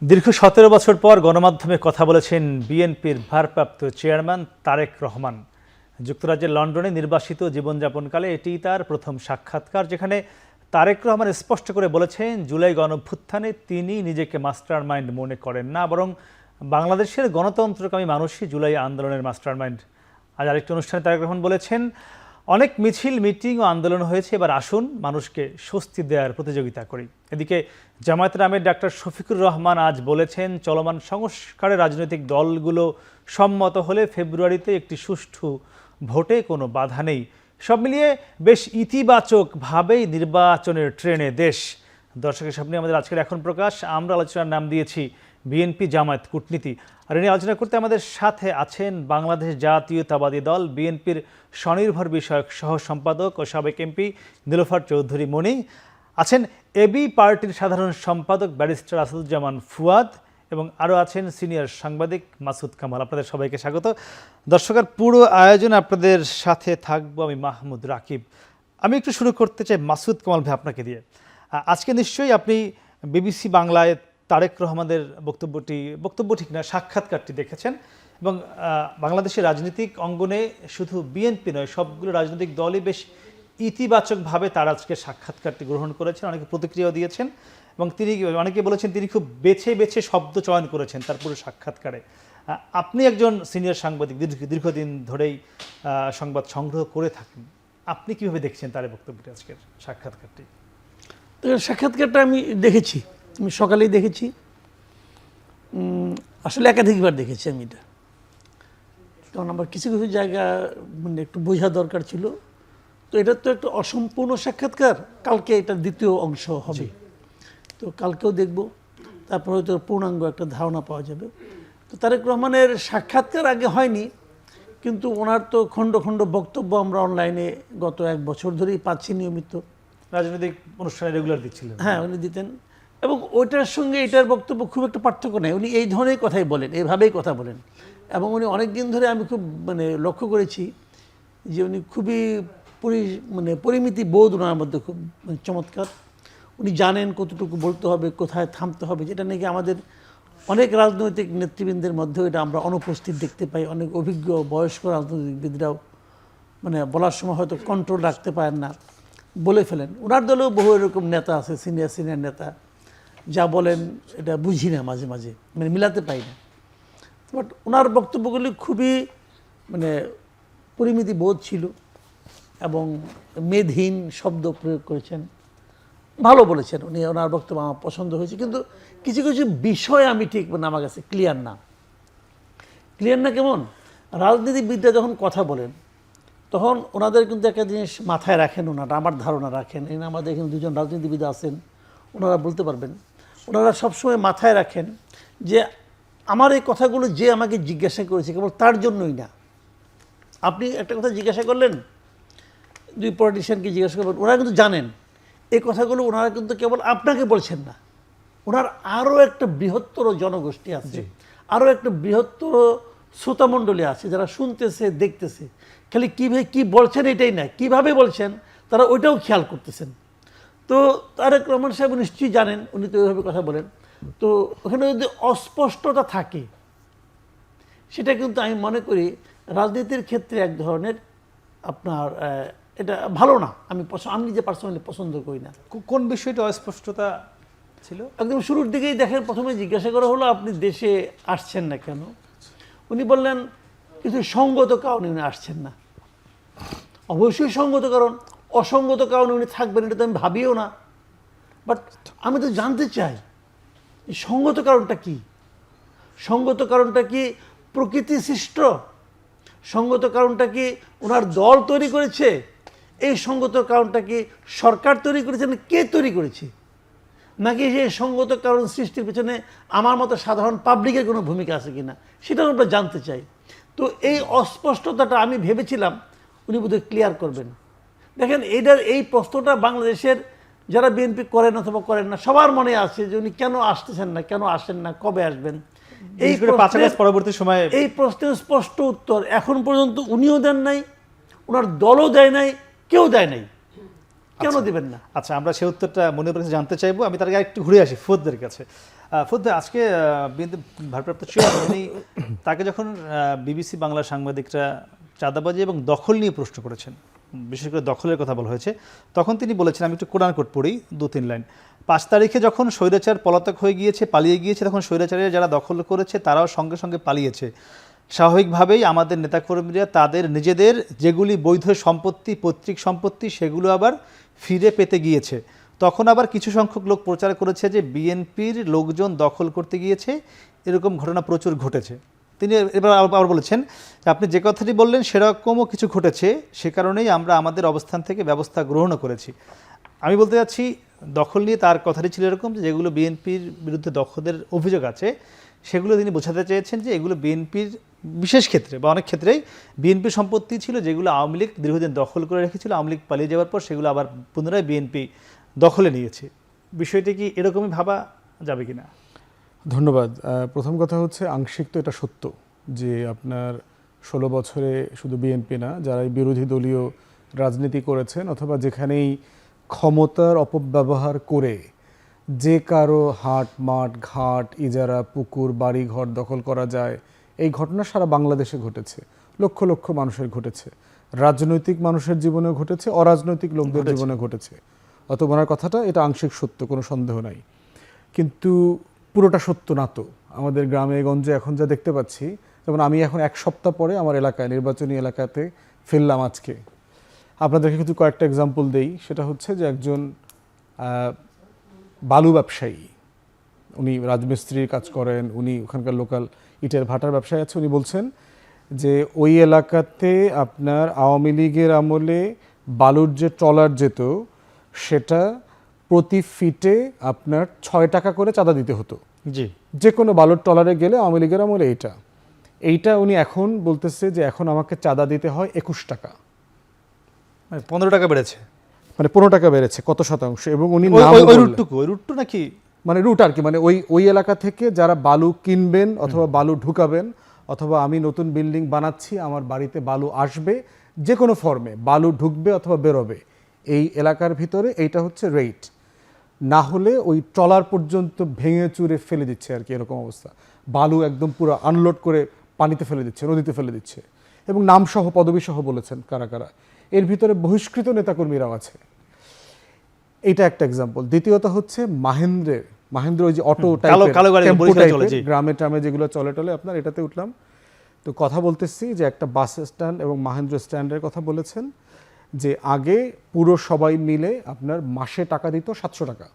দীর্ঘ ১৭ বছর পর গণমাধ্যমে কথা বলেছেন বিএনপির ভারপ্রাপ্ত চেয়ারম্যান তারেক রহমান। যুক্তরাজ্যের লন্ডনে নির্বাসিত জীবনযাপনকালে এটি তার প্রথম সাক্ষাৎকার, যেখানে তারেক রহমান স্পষ্ট করে বলেছেন জুলাই গণঅভ্যুত্থানে তিনি নিজেকে মাস্টারমাইন্ড মনে করেন না, বরং বাংলাদেশের গণতন্ত্রকামী মানুষই জুলাই আন্দোলনের মাস্টারমাইন্ড। আজ আরেকটি অনুষ্ঠানে তারেক রহমান বলেছেন, অনেক মিছিল, মিটিং ও আন্দোলন হয়েছে, এবার আসুন মানুষকে স্বস্তি দেওয়ার প্রতিযোগিতা করি। এদিকে জামায়াতের আমির ডাক্তার শফিকুর রহমান আজ বলেছেন, চলমান সংস্কারে রাজনৈতিক দলগুলো সম্মত হলে ফেব্রুয়ারিতে একটি সুষ্ঠু ভোটে কোনো বাধা নেই। সব মিলিয়ে বেশ ইতিবাচকভাবেই নির্বাচনের ট্রেনে দেশ। দর্শকের সামনে আমাদের আজকের এখন প্রকাশ, আমরা আলোচনার নাম দিয়েছি বিএনপি জামায়াত কূটনীতি। আর এ আলোচনা করতে আমাদের সাথে আছেন বাংলাদেশ জাতীয়তাবাদী দল বিএনপির স্বনির্ভর বিষয়ক সহ সম্পাদক ও সাবেক এমপি নীলোফার চৌধুরী মনি, আছেন এবি পার্টির সাধারণ সম্পাদক ব্যারিস্টার আসাদুজ্জামান ফুয়াদ, এবং আরও আছেন সিনিয়র সাংবাদিক মাসুদ কামাল। আপনাদের সবাইকে স্বাগত। দর্শকের পুরো আয়োজন আপনাদের সাথে থাকবো আমি মাহমুদ রাকিব। আমি একটু শুরু করতে চাই মাসুদ কামাল ভাই আপনাকে দিয়ে। আজকে নিশ্চয়ই আপনি বিবিসি বাংলায় তারেক রহমানের বক্তব্য ঠিক না, সাক্ষাৎকারটি দেখেছেন, এবং বাংলাদেশের রাজনৈতিক অঙ্গনে শুধু বিএনপি নয়, সবগুলো রাজনৈতিক দলই বেশ ইতিবাচকভাবে তার আজকে সাক্ষাৎকারটি গ্রহণ করেছেন, অনেকে প্রতিক্রিয়াও দিয়েছেন, এবং তিনি অনেকে বলেছেন তিনি খুব বেছে বেছে শব্দ চয়ন করেছেন তার পুরো সাক্ষাৎকারে। আপনি একজন সিনিয়র সাংবাদিক, দীর্ঘদিন ধরেই সংবাদ সংগ্রহ করে থাকেন, আপনি কিভাবে দেখছেন তার বক্তব্যটি, আজকের সাক্ষাৎকারটি? সাক্ষাৎকারটা আমি দেখেছি, আমি সকালেই দেখেছি, আসলে একাধিকবার দেখেছি আমি এটা, কারণ আমার কিছু কিছু জায়গা মানে একটু বোঝা দরকার ছিল। তো এটা তো একটা অসম্পূর্ণ সাক্ষাৎকার, কালকে এটা দ্বিতীয় অংশ হবে, তো কালকেও দেখব, তারপর হয়তো পূর্ণাঙ্গ একটা ধারণা পাওয়া যাবে। তো তারেক রহমানের সাক্ষাৎকার আগে হয়নি, কিন্তু ওনার তো খণ্ড খণ্ড বক্তব্য আমরা অনলাইনে গত 1 বছর ধরেই পাচ্ছি নিয়মিত। রাজনৈতিক অনুষ্ঠানে রেগুলার দিচ্ছিলেন। হ্যাঁ, উনি দিতেন, এবং ওইটার সঙ্গে এটার বক্তব্য খুব একটা পার্থক্য নেই। উনি এই ধরনের কথাই বলেন, এইভাবেই কথা বলেন, এবং উনি অনেক দিন ধরে আমি খুব লক্ষ্য করেছি যে উনি খুবই পরিমিতি বোধ ওনার মধ্যে খুব চমৎকার। উনি জানেন কতটুকু বলতে হবে, কোথায় থামতে হবে, যেটা নাকি আমাদের অনেক রাজনৈতিক নেতৃবৃন্দের মধ্যেও এটা আমরা অনুপস্থিত দেখতে পাই। অনেক অভিজ্ঞ বয়স্ক রাজনীতিবিদরাও বলার সময় হয়তো কন্ট্রোল রাখতে পারেন না, বলে ফেলেন। ওনার দলেও বহু এরকম নেতা আছে, সিনিয়র নেতা, যা বলেন এটা বুঝি না, মাঝে মাঝে মিলাতে পাই না। বাট ওনার বক্তব্যগুলি খুবই পরিমিতি বোধ ছিল, এবং মেদহীন শব্দ প্রয়োগ করেছেন, ভালো বলেছেন উনি। ওনার বক্তব্য আমার পছন্দ হয়েছে, কিন্তু কিছু কিছু বিষয় আমি ঠিক আমার কাছে ক্লিয়ার না। কেমন, রাজনীতিবিদরা যখন কথা বলেন তখন ওনাদের কিন্তু একটা জিনিস মাথায় রাখেন, ওনারা আমার ধারণা রাখেন, আমাদের এখানে 2জন রাজনীতিবিদ আছেন, ওনারা বলতে পারবেন। ওনারা সবসময় মাথায় রাখেন যে আমার এই কথাগুলো যে আমাকে জিজ্ঞাসা করেছে কেবল তার জন্যই না। আপনি একটা কথা জিজ্ঞাসা করলেন, 2 পলিটিশিয়ানকে জিজ্ঞাসা করবেন, ওনারা কিন্তু জানেন এই কথাগুলো ওনারা কিন্তু কেবল আপনাকে বলছেন না, ওনার আরও একটা বৃহত্তর জনগোষ্ঠী আছে, আরও একটা বৃহত্তর শ্রোতামণ্ডলী আছে যারা শুনতেছে, দেখতেছে। খালি কীভাবে কী বলছেন এটাই না, কীভাবে বলছেন তারা ওইটাও খেয়াল করতেছেন। তো তারেক রহমান সাহেব নিশ্চয়ই জানেন, উনি তো ওইভাবে কথা বলেন। তো ওখানে যদি অস্পষ্টতা থাকে, সেটা কিন্তু আমি মনে করি রাজনীতির ক্ষেত্রে এক ধরনের আপনার এটা ভালো না। আমি নিজে পার্সোনালি পছন্দ করি না। কোন বিষয়টা অস্পষ্টতা ছিল? একদম শুরুর দিকেই দেখেন, প্রথমে জিজ্ঞাসা করা হলো আপনি দেশে আসছেন না কেন। উনি বললেন কিছু সঙ্গত কারণে উনি আসছেন না। অবশ্যই সঙ্গত কারণ, অসঙ্গত কারণে উনি থাকবেন এটা তো আমি ভাবিও না। বাট আমি তো জানতে চাই সঙ্গত কারণটা কি। সঙ্গত কারণটা কি প্রকৃতি সৃষ্ট? সঙ্গত কারণটা কি ওনার দল তৈরি করেছে? এই সঙ্গত কারণটা কি সরকার তৈরি করেছে, না কে তৈরি করেছে? নাকি সেই সঙ্গত কারণ সৃষ্টির পেছনে আমার মতো সাধারণ পাবলিকের কোনো ভূমিকা আছে কিনা, সেটাও আমরা জানতে চাই। তো এই অস্পষ্টতাটা আমি ভেবেছিলাম উনি বোধহয় ক্লিয়ার করবেন। দেখেন এই প্রশ্নটা বাংলাদেশের যারা বিএনপি করেন অথবা করেন না সবার মনে আছে যে উনি কেন আসতেছেন না, কেন আসেন না, কবে আসবেন। পরবর্তী সময়ে এই প্রশ্নের স্পষ্ট উত্তর এখন পর্যন্ত উনিও দেন নাই, ওনার দলও দেয় নাই, কেউ দেয় নাই। কেন দিবেন না? আচ্ছা, আমরা সেই উত্তরটা মনে করে জানতে চাইবো। আমি তার আগে একটু ঘুরে আসি ফুয়াদের কাছে। ফুদ্দে আজকে বিএনপি ভারপ্রাপ্ত চেয়ারম্যান উনি তাকে যখন বিবিসি বাংলার সাংবাদিকরা চাঁদাবাজি এবং দখল নিয়ে প্রশ্ন করেছেন, বিশেষ করে দখলের কথা বলা হয়েছে, তখন তিনি বলেছেন, আমি একটু কোরআন কোট পড়ি 2-3 লাইন। 5 তারিখে যখন স্বৈরাচার পলাতক হয়ে গিয়েছে, পালিয়ে গিয়েছে, তখন স্বৈরাচারের যারা দখল করেছে তারাও সঙ্গে সঙ্গে পালিয়েছে। স্বাভাবিকভাবেই আমাদের নেতাকর্মীরা তাদের নিজেদের যেগুলি বৈধ সম্পত্তি, পৈতৃক সম্পত্তি, সেগুলো আবার ফিরে পেতে গিয়েছে। তখন আবার কিছু সংখ্যক লোক প্রচার করেছে যে বিএনপির লোকজন দখল করতে গিয়েছে, এরকম ঘটনা প্রচুর ঘটেছে। তিনি এবার আবার বলেছেন যে আপনি যে কথাটি বললেন সেরকমও কিছু ঘটেছে, সে কারণেই আমরা আমাদের অবস্থান থেকে ব্যবস্থা গ্রহণও করেছি। আমি বলতে যাচ্ছি, দখল নিয়ে তার কথাটি ছিল এরকম যে যেগুলো বিএনপির বিরুদ্ধে দখলের অভিযোগ আছে সেগুলো তিনি বোঝাতে চেয়েছেন যে এগুলো বিএনপির বিশেষ ক্ষেত্রে বা অনেক ক্ষেত্রেই বিএনপির সম্পত্তি ছিল, যেগুলো আওয়ামী লীগ দীর্ঘদিন দখল করে রেখেছিল। আওয়ামী লীগ পালিয়ে যাওয়ার পর সেগুলো আবার পুনরায় বিএনপি দখলে নিয়েছে। বিষয়টি কি এরকমই ভাবা যাবে কিনা? ধন্যবাদ। প্রথম কথা হচ্ছে, আংশিক তো এটা সত্য যে আপনার 16 বছরে শুধু বিএনপি না, যারা বিরোধী দলীয় রাজনীতি করেছেন অথবা যেখানেই ক্ষমতার অপব্যবহার করে যে কারো হাট, মাঠ, ঘাট, ইজারা, পুকুর, বাড়ি ঘর দখল করা যায়, এই ঘটনা সারা বাংলাদেশে ঘটেছে, লক্ষ লক্ষ মানুষের ঘটেছে, রাজনৈতিক মানুষের জীবনেও ঘটেছে, অরাজনৈতিক লোকদের জীবনে ঘটেছে। অতএব ওনার কথাটা এটা আংশিক সত্য, কোনো সন্দেহ নাই, কিন্তু পুরোটা সত্য না। তো আমাদের গ্রামে গঞ্জে এখন যা দেখতে পাচ্ছি, যেমন আমি এখন 1 সপ্তাহ পরে আমার এলাকায়, নির্বাচনী এলাকাতে ফিরলাম আজকে। আপনাদেরকে কিন্তু কয়েকটা এক্সাম্পল দেই। সেটা হচ্ছে যে একজন বালু ব্যবসায়ী, উনি রাজমিস্ত্রির কাজ করেন, উনি ওখানকার লোকাল ইটের ভাটার ব্যবসায়ী আছে। উনি বলছেন যে ওই এলাকাতে আপনার আওয়ামী লীগের আমলে বালুর যে ট্রলার যেত, সেটা প্রতি ফিটে আপনার 6 টাকা করে চাঁদা দিতে হতো। জি, যে কোনো বালুর ট্রলারে গেলে আওয়ামী লীগের আমলে এইটা উনি এখন বলতেছে যে এখন আমাকে চাঁদা দিতে হয় 21 টাকা, মানে 15 টাকা বেড়েছে, মানে 15 টাকা বেড়েছে। কত শতাংশ? এবং উনি ওই রুটটু নাকি, মানে রুট আর কি, মানে ওই এলাকা থেকে যারা বালু কিনবেন অথবা বালু ঢুকাবেন, অথবা আমি নতুন বিল্ডিং বানাচ্ছি, আমার বাড়িতে বালু আসবে, যে কোনো ফর্মে বালু ঢুকবে অথবা বেরোবে, এই এলাকার ভিতরে এইটা হচ্ছে রেট। না হলে ওই ট্রলার পর্যন্ত ভেঙে চুরে ফেলে দিচ্ছে আর কি, এরকম অবস্থা। বালু একদম পুরো আনলোড করে পানিতে ফেলে দিচ্ছে, নদীতে ফেলে দিচ্ছে, এবং নামসহ পদবিসহ বলেছেন কারা কারা। এর ভিতরে বহিষ্কৃত নেতাকর্মীরাও আছে। এইটা একটা এক্সাম্পল। দ্বিতীয়ত হচ্ছে মাহেন্দ্র ওই যে অটো টাইপের গ্রামে ট্রামে যেগুলো চলে টলে, আপনার এটাতে উঠলাম। তো কথা বলতেছি যে একটা বাস স্ট্যান্ড এবং মাহেন্দ্র স্ট্যান্ডের কথা বলেছেন যে আগে পুরো সবাই মিলে আপনার মাসে টাকা দিত 700 টাকা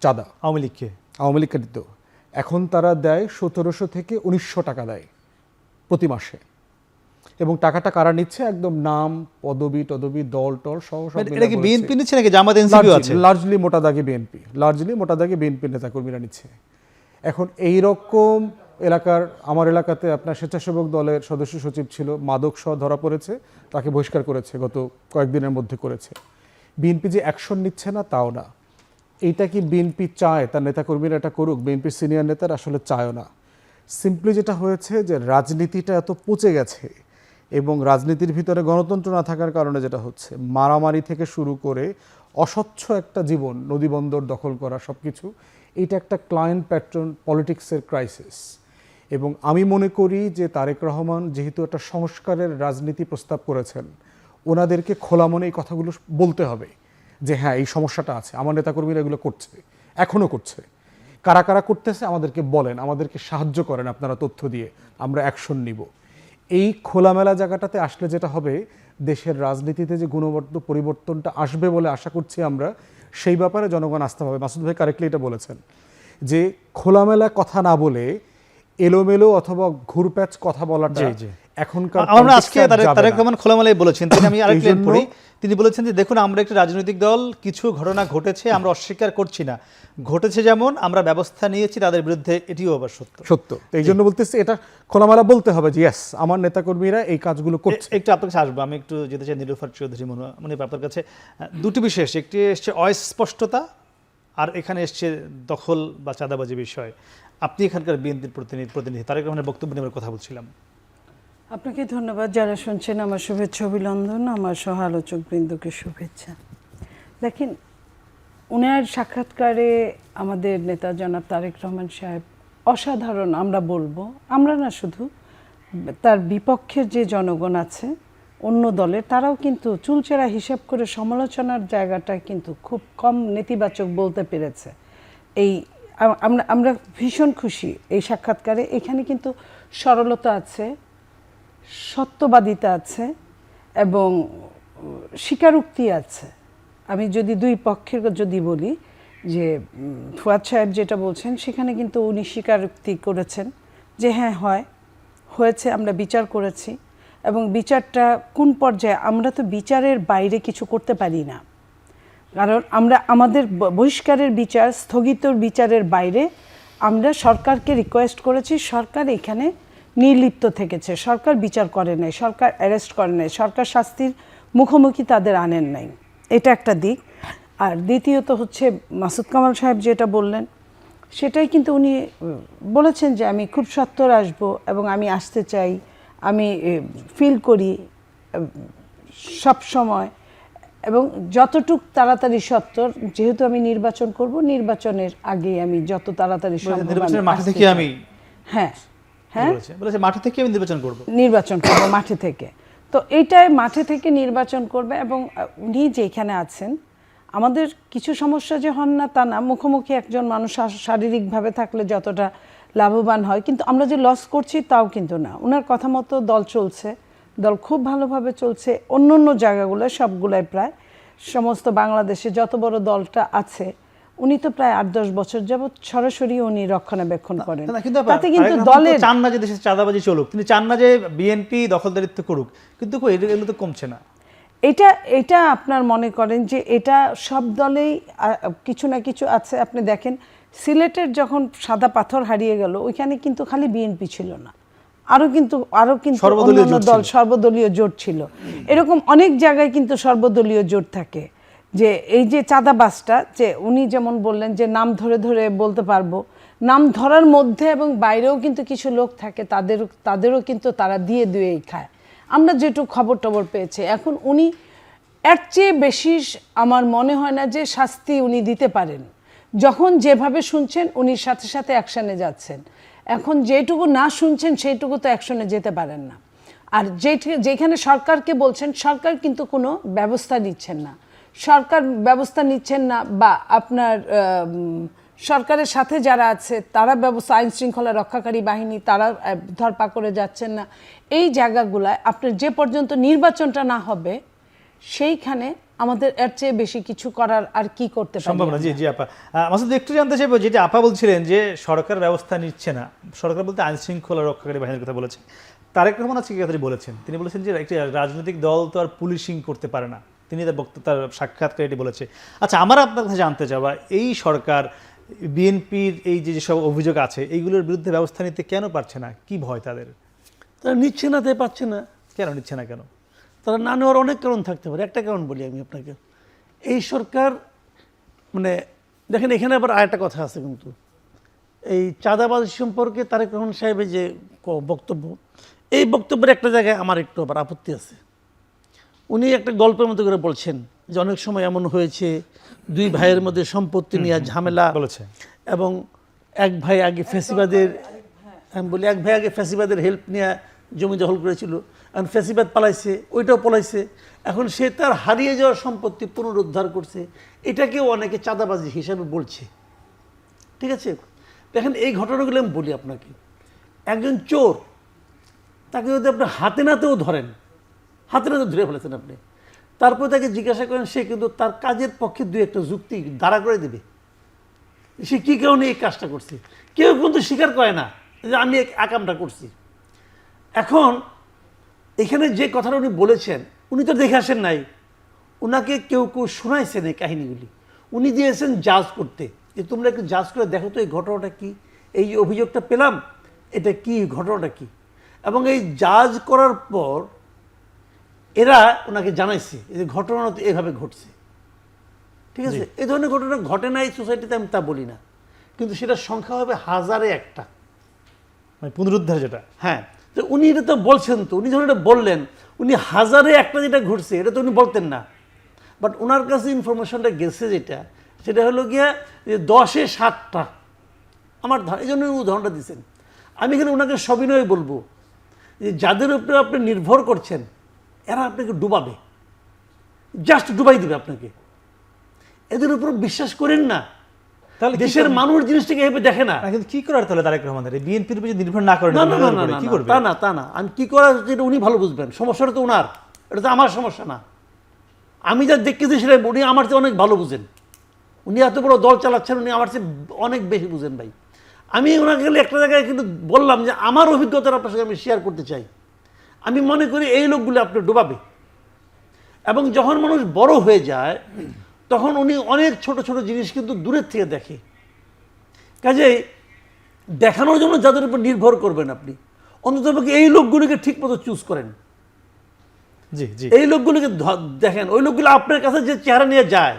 চাঁদা, আওয়ামী লীগকে দিত। এখন তারা দেয় 1700 থেকে 1900 টাকা দেয় প্রতি মাসে। এবং টাকাটা কারা নিচ্ছে? একদম নাম, পদবি, দল টল সহ সব। এটা কি বিএনপি নিচ্ছে নাকি জামাত এনসিপি আছে? লার্জলি মোটা দাগে বিএনপি নেতাকর্মীরা নিচ্ছে। এখন এই রকম আমার এলাকাতে আপনার স্বেচ্ছাসেবক দলের সদস্য সচিব ছিল, মাদক সহ ধরা পড়েছে, তাকে বহিষ্কার করেছে, গত কয়েকদিনের মধ্যে করেছে। বিএনপি যে অ্যাকশন নিচ্ছে না তাও না। এইটা কি বিএনপি চায় তার নেতাকর্মীরা এটা করুক? বিএনপির সিনিয়র নেতারা আসলে চায়ও না। সিম্পলি যেটা হয়েছে যে রাজনীতিটা এত পচে গেছে, এবং রাজনীতির ভিতরে গণতন্ত্র না থাকার কারণে যেটা হচ্ছে, মারামারি থেকে শুরু করে অস্বচ্ছ একটা জীবন, নদীবন্দর দখল করা, সব কিছু, এটা একটা ক্লায়েন্ট প্যাট্রন পলিটিক্সের ক্রাইসিস। এবং আমি মনে করি যে তারেক রহমান যেহেতু একটা সংস্কারের রাজনীতি প্রস্তাব করেছেন, ওনাদেরকে খোলা মনে এই কথাগুলো বলতে হবে যে হ্যাঁ, এই সমস্যাটা আছে, আমার নেতাকর্মীরা এগুলো করছে, এখনও করছে। কারা কারা করতেছে আমাদেরকে বলেন, আমাদেরকে সাহায্য করেন আপনারা তথ্য দিয়ে, আমরা অ্যাকশন নিব। এই খোলামেলা জায়গাটাতে আসলে যেটা হবে, দেশের রাজনীতিতে যে গুণগত পরিবর্তনটা আসবে বলে আশা করছি আমরা, সেই ব্যাপারে জনগণ আস্থা পাবে। মাসুদ ভাই কারেক্টলি এটা বলেছেন যে খোলামেলা কথা না বলে এলোমেলো অথবা ঘুরপ্যাচ কথা বলাটা এখনকার। আমরা আজকে তারেক রহমান খোলামেলাই বলেছেন, আমি আরেকটু পড়ি। তিনি বলেছেন যে দেখুন, আমরা একটা রাজনৈতিক দল, কিছু ঘটনা ঘটেছে, আমরা অস্বীকার করছি না, ঘটেছে যেমন আমরা ব্যবস্থা নিয়েছি তাদের বিরুদ্ধে, এটিও আবার সত্য। এই জন্য বলতেছি এটা খোলামেলা বলতে হবে যে ইয়েস, আমার নেতাকর্মীরা এই কাজগুলো করছে। একটু আপনার কাছে আসবো, আমি একটু যেতে চাই নীলুফার চৌধুরী মনির আপনার কাছে। দুটি বিষয় এসছে, একটি এসছে অস্পষ্টতা, আর এখানে এসছে দখল বা চাঁদাবাজি বিষয়। আপনি এখানকার বিএনপির প্রতিনিধি, তারেক রহমানের বক্তব্য নিয়ে কথা বলছিলাম। আপনাকে ধন্যবাদ। যারা শুনছেন আমার শুভেচ্ছা অভিনন্দন, আমার সহ আলোচক বৃন্দকে শুভেচ্ছা। দেখেন, উনার সাক্ষাৎকারে আমাদের নেতা জনাব তারেক রহমান সাহেব অসাধারণ, আমরা বলবো, আমরা না শুধু, তার বিপক্ষের যে জনগণ আছে অন্য দলের, তারাও কিন্তু চুলচেরা হিসাব করে সমালোচনার জায়গাটা কিন্তু খুব কম নেতিবাচক বলতে পেরেছে। এই আমরা ভীষণ খুশি এই সাক্ষাৎকারে। এখানে কিন্তু সরলতা আছে, সত্যবাদিতা আছে এবং স্বীকারোক্তি আছে। আমি যদি দুই পক্ষের যদি বলি যে ফুয়াদ সাহেব যেটা বলছেন সেখানে কিন্তু উনি স্বীকারোক্তি করেছেন যে হ্যাঁ হয়েছে, আমরা বিচার করেছি এবং বিচারটা কোন পর্যায়ে, আমরা তো বিচারের বাইরে কিছু করতে পারি না, কারণ আমরা আমাদের বহিষ্কারের বিচার, স্থগিত বিচারের বাইরে আমরা সরকারকে রিকোয়েস্ট করেছি, সরকার এখানে নির্লিপ্ত থেকেছে, সরকার বিচার করে নাই, সরকার অ্যারেস্ট করে নাই, সরকার শাস্তির মুখোমুখি তাদের আনেন নাই। এটা একটা দিক। আর দ্বিতীয়ত হচ্ছে মাসুদ কামাল সাহেব যেটা বললেন সেটাই কিন্তু উনি বলেছেন যে আমি খুব সত্বর আসব এবং আমি আসতে চাই, আমি ফিল করি সব সময়, এবং যতটুক তাড়াতাড়ি সত্তর, যেহেতু আমি নির্বাচন করব, নির্বাচনের আগে আমি যত তাড়াতাড়ি সম্ভব নির্বাচনের মাঠে থেকে আমি হ্যাঁ হ্যাঁ বলেছে মাঠে থেকে আমি নির্বাচন করব মাঠে থেকে। তো এইটাই মাঠে থেকে নির্বাচন করবে এবং উনি যেখানে আছেন, আমাদের কিছু সমস্যা যে হন না তা না, মুখোমুখি একজন মানুষ শারীরিকভাবে থাকলে যতটা লাভবান হয়, কিন্তু আমরা যে লস করছি তাও কিন্তু না। ওনার কথা মতো দল চলছে, দল খুব ভালোভাবে চলছে। অন্য অন্য জায়গাগুলো সবগুলাই প্রায় সমস্ত বাংলাদেশে যত বড় দলটা আছে, উনি তো প্রায় 8-10 বছর যাবৎ সরাসরি উনি রক্ষণাবেক্ষণ করেন। তাতে কিন্তু দলের চান না যে দেশে চাঁদাবাজি চলুক, তিনি চান না যে বিএনপি দখলদারিত্ব করুক, কিন্তু এগুলো তো কমছে না। এটা আপনার মনে করেন যে এটা সব দলেই কিছু না কিছু আছে। আপনি দেখেন সিলেটের যখন সাদা পাথর হারিয়ে গেল, ওইখানে কিন্তু খালি বিএনপি ছিল না, আরো কিন্তু অন্যান্য দল, সর্বদলীয় জোট ছিল। এরকম অনেক জায়গায় কিন্তু সর্বদলীয় জোট থাকে। যে এই যে চাঁদাবাজটা, যে উনি যেমন বললেন যে নাম ধরে ধরে বলতে পারবো, নাম ধরার মধ্যে এবং বাইরেও কিন্তু কিছু লোক থাকে, তাদেরও কিন্তু তারা দিয়েই খায়। আমরা যেটুকু খবর পেয়েছি, এখন উনি এর চেয়ে বেশি আমার মনে হয় না যে শাস্তি উনি দিতে পারেন। যখন যেভাবে শুনছেন উনি সাথে সাথে অ্যাকশনে যাচ্ছেন, এখন যেটুকু না শুনছেন সেইটুকু তো অ্যাকশনে যেতে পারেন না। আর যেখানে সরকারকে বলছেন, সরকার কিন্তু কোনো ব্যবস্থা নিচ্ছেন না, সরকার ব্যবস্থা নিচ্ছেন না, বা আপনার সরকারের সাথে যারা আছে তারা ব্যবস্থা, আইন শৃঙ্খলা রক্ষাকারী বাহিনী, তারা ধরপাকড়ে যাচ্ছেন না। এই জায়গাগুলায় আপনার যে পর্যন্ত নির্বাচনটা না হবে, সেইখানে আমাদের এর চেয়ে বেশি কিছু করার আর কি করতে পারি সম্ভব না। জি আপা, মাসুদ একটু জানতে চাইবো, যেটা আপা বলছিলেন যে সরকার ব্যবস্থা নিচ্ছে না, সরকার বলতে আইন শৃঙ্খলা রক্ষাকারী বাহিনীর কথা বলেছে। তারেক রহমান আজকে কথাটি বলেছেন, তিনি বলেছেন যে একটি রাজনৈতিক দল তো আর পুলিশিং করতে পারে না, তিনি তার সাক্ষাৎকারে এটি বলেছে। আচ্ছা, আমার আপনার কাছে জানতে চাওয়া, এই সরকার বিএনপির এই যেসব অভিযোগ আছে এইগুলোর বিরুদ্ধে ব্যবস্থা নিতে কেন পারছে না? কি ভয় তাদের? তারা নিচ্ছে না, তাই পাচ্ছে না। কেন নিচ্ছে না? কেন তারা না নেওয়ার অনেক কারণ থাকতে পারে। একটা কারণ বলি আমি আপনাকে, এই সরকার মানে দেখেন, এখানে আবার আরেকটা কথা আছে কিন্তু, এই চাঁদাবাজি সম্পর্কে তারেক রহমান সাহেবের যে বক্তব্য, এই বক্তব্যের একটা জায়গায় আমার একটু আবার আপত্তি আছে। উনি একটা গল্পের মতো করে বলছেন যে অনেক সময় এমন হয়েছে, দুই ভাইয়ের মধ্যে সম্পত্তি নিয়ে ঝামেলা বলেছে, এবং এক ভাই আগে ফ্যাসিবাদের, আমি বলি এক ভাই আগে ফ্যাসিবাদের হেল্প নিয়ে জমি দখল করেছিল, এখন ফ্যাসিবাদ পালাইছে, ওইটাও পালাইছে, এখন সে তার হারিয়ে যাওয়া সম্পত্তি পুনরুদ্ধার করছে। এটাকেও অনেকে চাঁদাবাজি হিসাবে বলছে। ঠিক আছে, দেখেন এই ঘটনাগুলো আমি বলি আপনাকে, একজন চোর, তাকে যদি আপনি হাতে নাতেও ধরেন, হাতে নাতে ধরে ফেলেছেন আপনি, তারপর তাকে জিজ্ঞাসা করেন, সে কিন্তু তার কাজের পক্ষে দুই একটা যুক্তি দাঁড়া করে দেবে, সে কী কারণে এই কাজটা করছে। কেউ কিন্তু স্বীকার করে না যে আমি এই কামটা করছি। এখন এখানে যে কথাটা উনি বলেছেন, উনি তো দেখে আসেন নাই, ওনাকে কেউ শোনাইছেন এই কাহিনীগুলি, উনি দিয়েছেন জাজ করতে, যে তোমরা একটু জাজ করে দেখো তো এই ঘটনাটা কি, এই যে অভিযোগটা পেলাম এটা কি, ঘটনাটা কি। এবং এই জাজ করার পর এরা ওনাকে জানাইছে যে ঘটনা তো এভাবে ঘটছে। ঠিক আছে, এই ধরনের ঘটনা ঘটে না এই সোসাইটিতে, আমি তা বলি না, কিন্তু সেটা সংখ্যা হবে হাজারে একটা, মানে পুনরুদ্ধার যেটা। হ্যাঁ, তো উনি এটা তো বলছেন, তো উনি যখন এটা বললেন, উনি হাজারে একটা যেটা ঘটছে এটা তো উনি বলতেন না, বাট ওনার কাছে ইনফরমেশনটা গেছে যেটা, সেটা হলো গিয়া যে 10-এ 7টা আমার এই জন্য উদাহরণটা দিচ্ছেন। আমি এখানে ওনাকে সবিনয় বলবো যে যাদের উপরে আপনি নির্ভর করছেন এরা আপনাকে ডুবাবে, জাস্ট ডুবাই দিবে আপনাকে। এদের উপর বিশ্বাস করেন না। তাহলে দেশের মানুষ জিনিসটাকে এভাবে দেখে না। কিন্তু কি করার তাহলে তারেক রহমানের বিএনপির উপর যদি নির্ভর না করেন না না না না কি না, করবে? তা না আমি কি করা যেটা উনি ভালো বুঝবেন। সমস্যাটা তো ওনার, এটা তো আমার সমস্যা না। আমি যা দেখতেছি সেটা উনি আমার চেয়ে অনেক ভালো বুঝেন। উনি এত বড় দল চালাচ্ছেন, উনি আমার চেয়ে অনেক বেশি বুঝেন ভাই। আমি ওনাকে গেলে একটা জায়গায় কিন্তু বললাম যে আমার অভিজ্ঞতার আপনার সঙ্গে আমি শেয়ার করতে চাই। আমি মনে করি এই লোকগুলো আপনি ডোবাবে, এবং যখন মানুষ বড় হয়ে যায় তখন উনি অনেক ছোট ছোট জিনিস কিন্তু দূরের থেকে দেখে। কাজেই দেখানোর জন্য যাদের উপর নির্ভর করবেন আপনি, অন্তত এই লোকগুলিকে ঠিক মতো চুজ করেন। জি জি, এই লোকগুলিকে দেখেন। ওই লোকগুলো আপনার কাছে যে চেহারা নিয়ে যায়,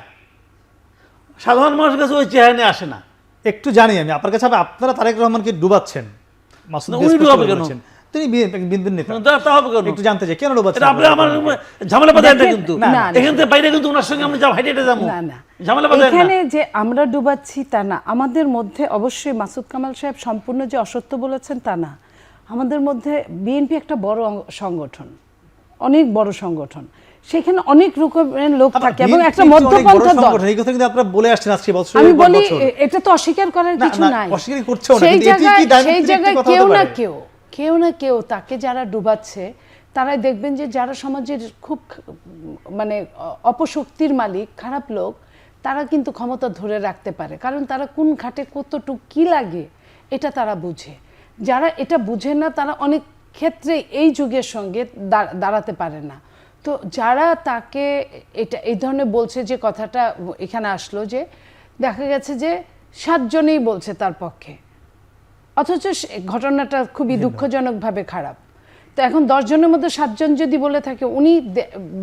সাধারণ মানুষের কাছে ওই চেহারা নিয়ে আসে না। একটু জানি আমি আপনার কাছে, আপনারা তারেক রহমানকে ডুবাচ্ছেন, মাসুদ না, ভাই উনি স্পষ্ট ডুবাবে করে কেন? বলেছেন। তিনি বিএনপির নেতা, তা হবে কেন? একটু জানতে চাই কেন ডুবাচ্ছেন এটা আপনি আমার ঝামেলা বাঁধেন না কিন্তু। না, না, এখান থেকে বাইরে কিন্তু ওনার সঙ্গে আমরা হাইটে যাবো, না না, ঝামেলা বাঁধেন না। এখানে যে আমরা ডুবাচ্ছি তা না। আমাদের মধ্যে অবশ্যই মাসুদ কামাল সাহেব সম্পূর্ণ যে অসত্য বলেছেন তা না। আমাদের মধ্যে বিএনপি একটা বড় সংগঠন, অনেক বড় সংগঠন, সেখানে অনেক রকমের লোক থাকে এবং একটা মধ্যপন্থা দল। এই কথা কিন্তু আপনারা বলে আসছেন আজকে বছর আমি বলি এটা তো অস্বীকার করার কিছু নাই। অস্বীকার করছেও না, সেই কিন্তু এটি কি জায়গায় ডাইমেনশনের কথা কেউ হতে না পারে? কেউ না কেউ তাকে যারা ডুবাচ্ছে তারাই দেখবেন যে যারা সমাজের খুব মানে অপশক্তির মালিক, খারাপ লোক, তারা কিন্তু ক্ষমতা ধরে রাখতে পারে। কারণ তারা কোন ঘাটে কতটুকু কি লাগে এটা তারা বুঝে। যারা এটা বুঝে না তারা অনেক ক্ষেত্রে এই যুগের সঙ্গে দাঁড়াতে পারে না। তো যারা তাকে এটা এই ধরনের বলছে, যে কথাটা এখানে আসলো যে দেখা গেছে যে 7 জনেই বলছে তার পক্ষে, অথচ ঘটনাটা খুবই দুঃখজনকভাবে খারাপ। তো এখন 10 জনের মধ্যে 7 জন যদি বলে থাকে, উনি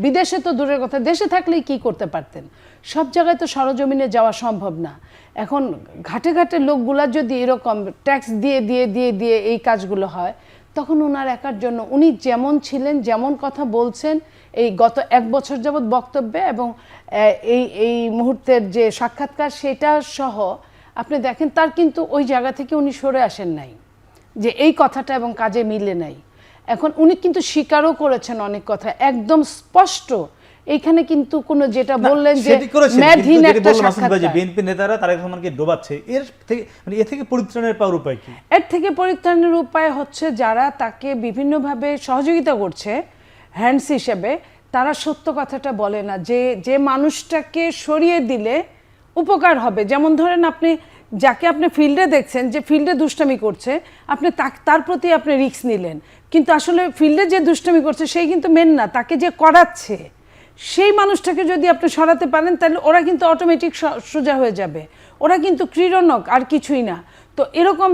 বিদেশে তো দূরের কথা, দেশে থাকলেই কি করতে পারতেন? সব জায়গায় তো সরজমিনে যাওয়া সম্ভব না। এখন ঘাটে ঘাটে লোকগুলা যদি এরকম ট্যাক্স দিয়ে দিয়ে দিয়ে দিয়ে এই কাজগুলো হয়, তখন ওনার একার জন্য, উনি যেমন ছিলেন, যেমন কথা বলছেন এই গত 1 বছর যাবৎ বক্তব্যে এবং এই মুহূর্তের যে সাক্ষাৎকার সেটা সহ আপনি দেখেন, তার কিন্তু ওই জায়গা থেকে উনি সরে আসেন নাই যে এই কথাটা এবং কাজে মিলে নাই। এখন উনি কিন্তু স্বীকারও করেছেন অনেক কথা, একদম স্পষ্ট। এইখানে কিন্তু কোনো যেটা বললেন যে মেধহীন একটা সাক্ষাৎকার, বিএনপি নেতারা তারেক রহমানকে ডোবাচ্ছে, এর থেকে মানে এ থেকে পরিত্রাণের পাওয়ার উপায় কি? এর থেকে পরিত্রাণের উপায় হচ্ছে যারা তাকে বিভিন্নভাবে সহযোগিতা করছে হ্যান্ডস হিসেবে, তারা সত্য কথাটা বলে না, যে মানুষটাকে সরিয়ে দিলে উপকার হবে। যেমন ধরেন আপনি যাকে আপনি ফিল্ডে দেখছেন যে ফিল্ডে দুষ্টামি করছে, আপনি তার প্রতি আপনি রিস্ক নিলেন, কিন্তু আসলে ফিল্ডে যে দুষ্টামি করছে সেই কিন্তু মেন না, তাকে যে করাচ্ছে সেই মানুষটাকে যদি আপনি সরাতে পারেন তাহলে ওরা কিন্তু অটোমেটিক সোজা হয়ে যাবে। ওরা কিন্তু ক্রীড়নক আর কিছুই না। তো এরকম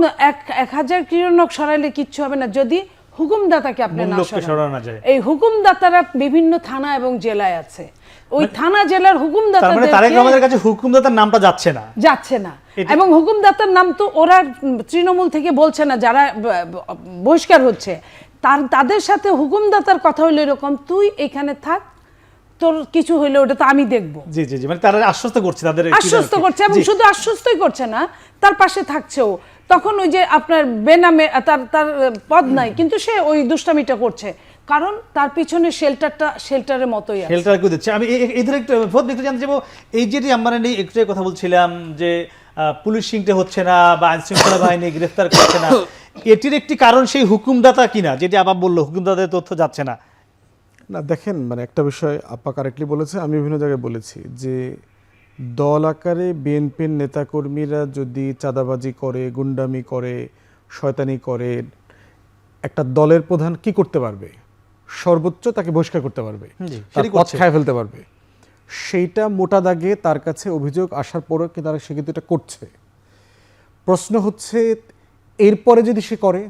1000 ক্রীড়নক সরাইলে কিচ্ছু হবে না যদি হুকুমদাতাকে আপনি না সরান। এই হুকুমদাতারা বিভিন্ন থানা এবং জেলায় আছে, ওই থানা জেলার হুকুমদাতাদের তারেক রহমানের কাছে হুকুমদাতার নামটা যাচ্ছে না, এবং হুকুমদাতার নাম তো ওরা তৃণমূল থেকে বলছে না, যারা বহিষ্কার হচ্ছে তাদের সাথে হুকুমদাতার কথা হলো এরকম, তুই এখানে থাক, তোর কিছু হইলে ওটা তো আমি দেখবো। জি জি জি, মানে তারা আশ্বস্ত করছে, তাদের আশ্বস্ত করছে, এবং শুধু আশ্বস্তই করছে না, তার পাশে থাকছেও। তখন ওই যে আপনার বেনামে তার পদ নাই, কিন্তু সে ওই দুষ্টামিটা করছে, কারণ তার পিছনে শেল্টারের মতোই আছে। শেল্টার করে দিচ্ছে। আমি এই ধরে একটু একটু জানতে চাইবো, এই যে আমরা একটু কথা বলছিলাম যে পুলিশিংটা হচ্ছে না বা আইনশৃঙ্খলা বাহিনী গ্রেফতার করছে না, এটির একটি কারণ সেই হুকুমদাতা কিনা, যেটি আবার বললো হুকুমদাতাদের তথ্য যাচ্ছে না। না দেখেন, মানে একটা বিষয় আপা কারেক্টলি বলেছে, আমি বিভিন্ন জায়গায় বলেছি যে দল আকারে বিএনপির নেতাকর্মীরা যদি চাঁদাবাজি করে, গুন্ডামি করে, শয়তানি করে, একটা দলের প্রধান কি করতে পারবে? সর্বোচ্চ তাকে বহিষ্কার করতে পারবে, পথ খায় ফেলতে পারবে। সেইটা মোটা দাগে তার কাছে অভিযোগ আসার পরও কি তারা সে কিন্তু এটা করছে। প্রশ্ন হচ্ছে এরপরে যদি সে করে,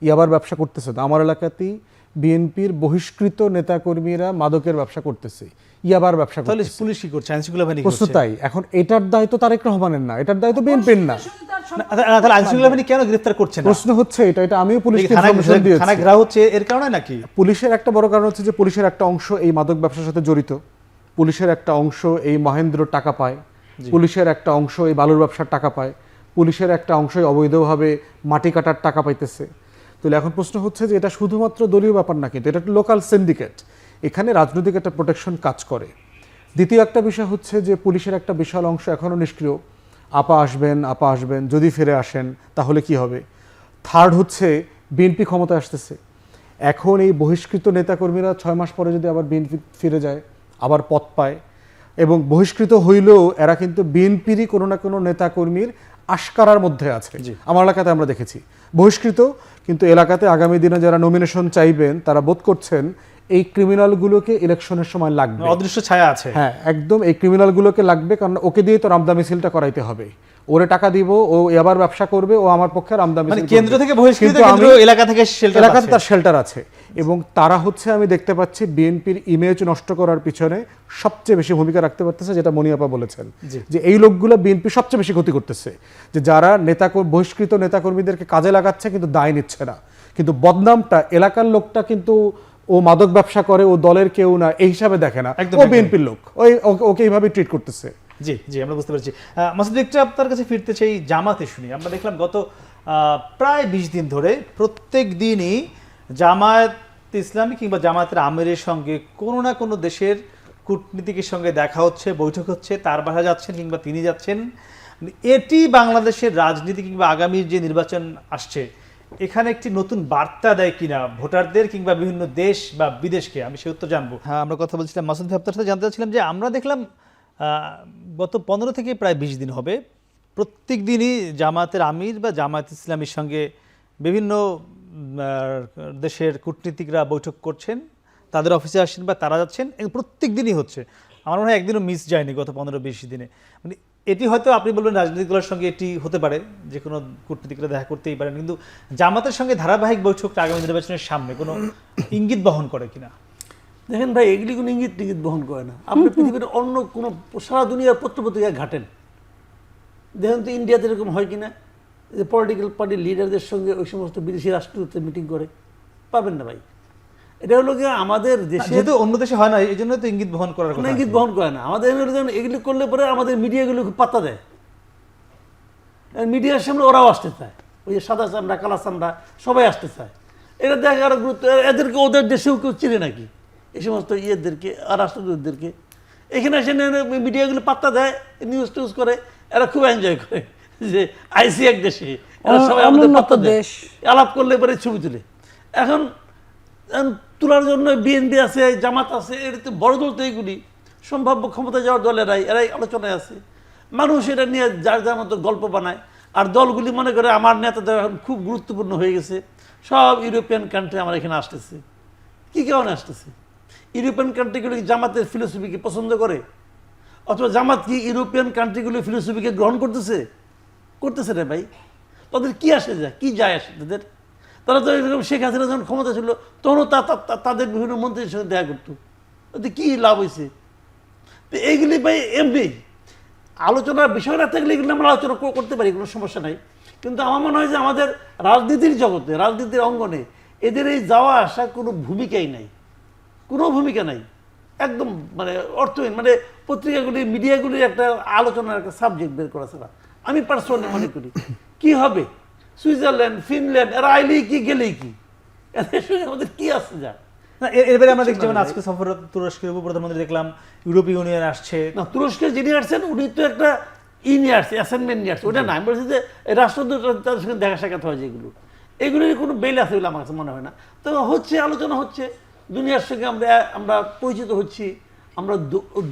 ইয়াবার ব্যবসা করতেছে না। আমার এলাকাতেই বিএনপির বহিষ্কৃত নেতাকর্মীরা মাদকের ব্যবসা করতেছে, ইয়াবার ব্যবসা করতেছে। তাহলে পুলিশ কি করছে? আইনশৃঙ্খলা বাহিনী প্রশ্ন তাই। এখন এটার দায়িত্ব তারেক রহমানের না, এটার দায়িত্ব বিএনপির না। তাহলে আইনশৃঙ্খলা বাহিনী কেন গ্রেফতার করছে না? প্রশ্ন হচ্ছে এটা আমিও পুলিশকে ইনফরমেশন দিয়েছি। থানা ঘেরাও হচ্ছে এর কারণে নাকি? পুলিশের একটা বড় কারণ হচ্ছে যে পুলিশের একটা অংশ এই মাদক ব্যবসার সাথে জড়িত, পুলিশের একটা অংশ এই মহেন্দ্র টাকা পায়, পুলিশের একটা অংশ এই বালুর ব্যবসার টাকা পায়, পুলিশের একটা অংশই অবৈধভাবে মাটি কাটার টাকা পাইতেছে। তাহলে এখন প্রশ্ন হচ্ছে যে এটা শুধুমাত্র দলীয় ব্যাপার না, কিন্তু এটা একটা লোকাল সিন্ডিকেট, এখানে রাজনৈতিক একটা প্রোটেকশন কাজ করে। দ্বিতীয় একটা বিষয় হচ্ছে যে পুলিশের একটা বিশাল অংশ এখনও নিষ্ক্রিয়। আপা আসবেন, যদি ফিরে আসেন তাহলে কি হবে? থার্ড হচ্ছে বিএনপি ক্ষমতায় আসতেছে, এখন এই বহিষ্কৃত নেতাকর্মীরা 6 মাস পরে যদি আবার বিএনপি ফিরে যায়, আবার পদ পায়, এবং বহিষ্কৃত হইলেও এরা কিন্তু বিএনপিরই কোনো না কোনো নেতাকর্মীর আশকারার মধ্যে আছে। আমার এলাকাতে আমরা দেখেছি বহিষ্কৃত, কিন্তু এলাকাতে আগামী দিনে যারা নমিনেশন চাইবেন তারা বোধ করছেন এই ক্রিমিনালগুলোকে ইলেকশনের সময় লাগবে, অদৃশ্য ছায়া আছে। হ্যাঁ, একদম এই ক্রিমিনালগুলোকে লাগবে, কারণ ওকে দিয়ে তো রামদা মিছিলটা করাইতে হবে, ওরে টাকা দিব, ও এবার ব্যবসা করবে, ও আমার পক্ষে রামদা মিছিল করবে। কেন্দ্র থেকে বহিষ্কৃত, কিন্তু কেন্দ্র এলাকা থেকে শেল্টার এলাকাতে আছে। তার শেল্টার আছে, এবং তারা হচ্ছে আমি দেখতে পাচ্ছি বিএনপির ইমেজ নষ্ট করার পিছনে সবচেয়ে বেশি ভূমিকা রাখতে পারতেছে, যেটা মনিয়াপা বলেছেন যে এই লোকগুলো বিএনপি সবচেয়ে বেশি ক্ষতি করতেছে, যে যারা বহিষ্কৃত নেতাকর্মীদেরকে কাজে লাগাচ্ছে কিন্তু দায় নিচ্ছে না, কিন্তু বদনামটা এলাকার লোকটা কিন্তু ও মাদক ব্যবসা করে, ও দলের কেউ না এই হিসাবে দেখে না, ও বিএনপির লোক, ওকে এইভাবে ট্রিট করতেছে। জি জি, আমরা বুঝতে পারছি। মাসুদ, একটু আপনার কাছে ফিরতে চাই জামাতে শুনি। আমরা দেখলাম গত প্রায় 20 দিন ধরে প্রত্যেক দিনই জামায়াত ইসলামী কিংবা জামায়াতের আমিরের সঙ্গে কোনো না কোনো দেশের কূটনীতিকের সঙ্গে দেখা হচ্ছে, বৈঠক হচ্ছে, তার বাসা যাচ্ছেন কিংবা তিনি যাচ্ছেন। এটি বাংলাদেশের রাজনীতি কিংবা আগামী যে নির্বাচন আসছে এখানে একটি নতুন বার্তা দেয় কিনা ভোটারদের কিংবা বিভিন্ন দেশ বা বিদেশকে, আমি সে উত্তর জানবো। হ্যাঁ, আমরা কথা বলছিলাম মাসুদ ভাই, আপনার সাথে জানতে চাচ্ছিলাম যে আমরা দেখলাম গত 15 থেকে প্রায় 20 দিন হবে প্রত্যেক দিনই জামায়াতের আমির বা জামায়াত ইসলামীর সঙ্গে বিভিন্ন দেশের কূটনীতিকরা বৈঠক করছেন, তাদের অফিসে আসছেন বা তারা যাচ্ছেন, প্রত্যেক দিনই হচ্ছে। আমার মনে হয় একদিনও মিস যায়নি গত 15-20 দিনে। মানে এটি হয়তো আপনি বলবেন রাজনৈতিক দলের সঙ্গে এটি হতে পারে, যে কোনো কূটনীতিকরা দেখা করতেই পারেন, কিন্তু জামাতের সঙ্গে ধারাবাহিক বৈঠকটা আগামী নির্বাচনের সামনে কোনো ইঙ্গিত বহন করে কিনা? দেখেন ভাই, এগুলি কোনো ইঙ্গিত টিঙ্গিত বহন করে না। আপনি পৃথিবীর অন্য কোনো সারা দুনিয়ার পত্রপত্রিকায় ঘাটেন, দেখেন তো ইন্ডিয়াতে এরকম হয় কিনা যে পলিটিক্যাল পার্টির লিডারদের সঙ্গে ওই সমস্ত বিদেশি রাষ্ট্রদূতের মিটিং করে? পাবেন না ভাই। এটা হলো কি আমাদের দেশে, যেহেতু অন্য দেশে হয় না এই জন্য তো ইঙ্গিত বহন করার কথা। ইঙ্গিত বহন করে না আমাদের এগুলি করলে পরে আমাদের মিডিয়াগুলো খুব পাত্তা দেয়, মিডিয়ার সামনে ওরাও আসতে চায়, ওই যে সাদা চামড়া কালা চামড়া সবাই আসতে চায়। এটা দেখে আরো গুরুত্ব, এদেরকে ওদের দেশেও কেউ চিনে নাকি এই সমস্ত ইয়েদেরকে আর রাষ্ট্রদূতদেরকে? এখানে এসে মিডিয়াগুলো পাত্তা দেয়, নিউজ টিউজ করে, এরা খুব এনজয় করে যে আইসি এক দেশে, এরা সবাই আমাদের পাত্তা দেয়, আলাপ করলে পরে ছবি তুলে। এখন তোলার জন্য বিএনপি আছে, জামাত আছে, এটা তো বড় দল তো, এইগুলি সম্ভাব্য ক্ষমতা যাওয়ার দলেরাই, এরাই আলোচনায় আছে। মানুষ এটা নিয়ে যার যার মতো গল্প বানায়, আর দলগুলি মনে করে আমার নেতাদের এখন খুব গুরুত্বপূর্ণ হয়ে গেছে, সব ইউরোপিয়ান কান্ট্রি আমার এখানে আসতেছে। কী কারণে আসতেছে? ইউরোপিয়ান কান্ট্রিগুলো কি জামাতের ফিলোসফিকে পছন্দ করে? অথবা জামাত কি ইউরোপিয়ান কান্ট্রিগুলোর ফিলোসফিকে গ্রহণ করতেছে রে ভাই? তাদের কি আসে যায়, কি যায় আসে তাদের? তারা তো এরকম শেখ হাসিনা যখন ক্ষমতা ছিল তখনও তাদের বিভিন্ন মন্ত্রীর সঙ্গে দেখা করতো, ওতে কী লাভ হয়েছে? তো এইগুলি ভাই এমনি আলোচনার বিষয় না থাকলে এগুলো আমরা আলোচনা করতে পারি, কোনো সমস্যা নাই। কিন্তু আমার মনে হয় যে আমাদের রাজনীতির জগতে, রাজনীতির অঙ্গনে এদের এই যাওয়া আসা কোনো ভূমিকাই নাই, কোনো ভূমিকা নাই, একদম মানে অর্থহীন। মানে পত্রিকাগুলি মিডিয়াগুলির একটা আলোচনার একটা সাবজেক্ট বের করা ছাড়া আমি পার্সোনালি মনে করি কি হবে? সুইজারল্যান্ড, ফিনল্যান্ড, এরা আইলেই কি গেলেই কি, এদের সঙ্গে আমাদের কি আসছে? যা না, এরপরে আমরা দেখছি যেমন আজকে সফরে তুরস্কের উপপ্রধানমন্ত্রী দেখলাম, ইউরোপীয় ইউনিয়ন আসছে। না, তুরস্কের যিনি আসছেন উনি তো একটা নিয়ে আসছে, অ্যাসাইনমেন্ট নিয়ে আসছে, ওটা না। আমি বলছি যে রাষ্ট্রদূত তাদের সঙ্গে দেখা সাক্ষাৎ হয়, যেগুলো এগুলির কোনো বেল আছে বলে আমার কাছে মনে হয় না। তো হচ্ছে, আলোচনা হচ্ছে, দুনিয়ার সঙ্গে আমরা পরিচিত হচ্ছি, আমরা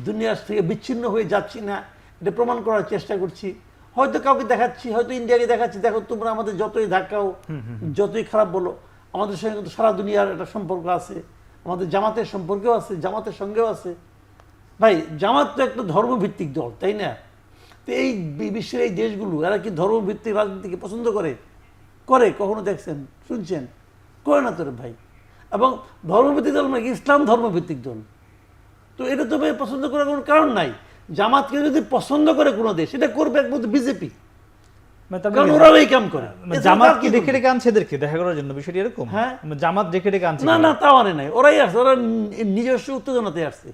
দুনিয়ার থেকে বিচ্ছিন্ন হয়ে যাচ্ছি না, এটা প্রমাণ করার চেষ্টা করছি। হয়তো কাউকে দেখাচ্ছি, হয়তো ইন্ডিয়াকে দেখাচ্ছি, দেখো তোমরা আমাদের যতই ধাক্কাও, যতই খারাপ বলো, আমাদের সঙ্গে কিন্তু সারা দুনিয়ার একটা সম্পর্ক আছে, আমাদের জামাতের সম্পর্কেও আছে, জামাতের সঙ্গেও আছে। ভাই জামাত তো একটা ধর্মভিত্তিক দল, তাই না? তো এই বিশ্বের এই দেশগুলো এরা কি ধর্মভিত্তিক রাজনীতিকে পছন্দ করে? কখনো দেখছেন, শুনছেন? করে না তোর ভাই। এবং ধর্মভিত্তিক দল মানে ইসলাম ধর্মভিত্তিক দল, তো এটা তো ভাই পছন্দ করার কোনো কারণ নাই। জামাতকে যদি পছন্দ করে কোনো দেশ, এটা করবে একমাত্র বিজেপি, কারণ ওরাও এই কাম করে। জামাত কি ডেকে ডেকে আনছে এদেরকে দেখা করার জন্য? বিষয়টি এরকম? হ্যাঁ, জামাত ডেকে ডেকে আনছে? না, তাও আনে নাই, ওরাই আসছে, ওরা নিজস্ব উত্তেজনাতে আসছে।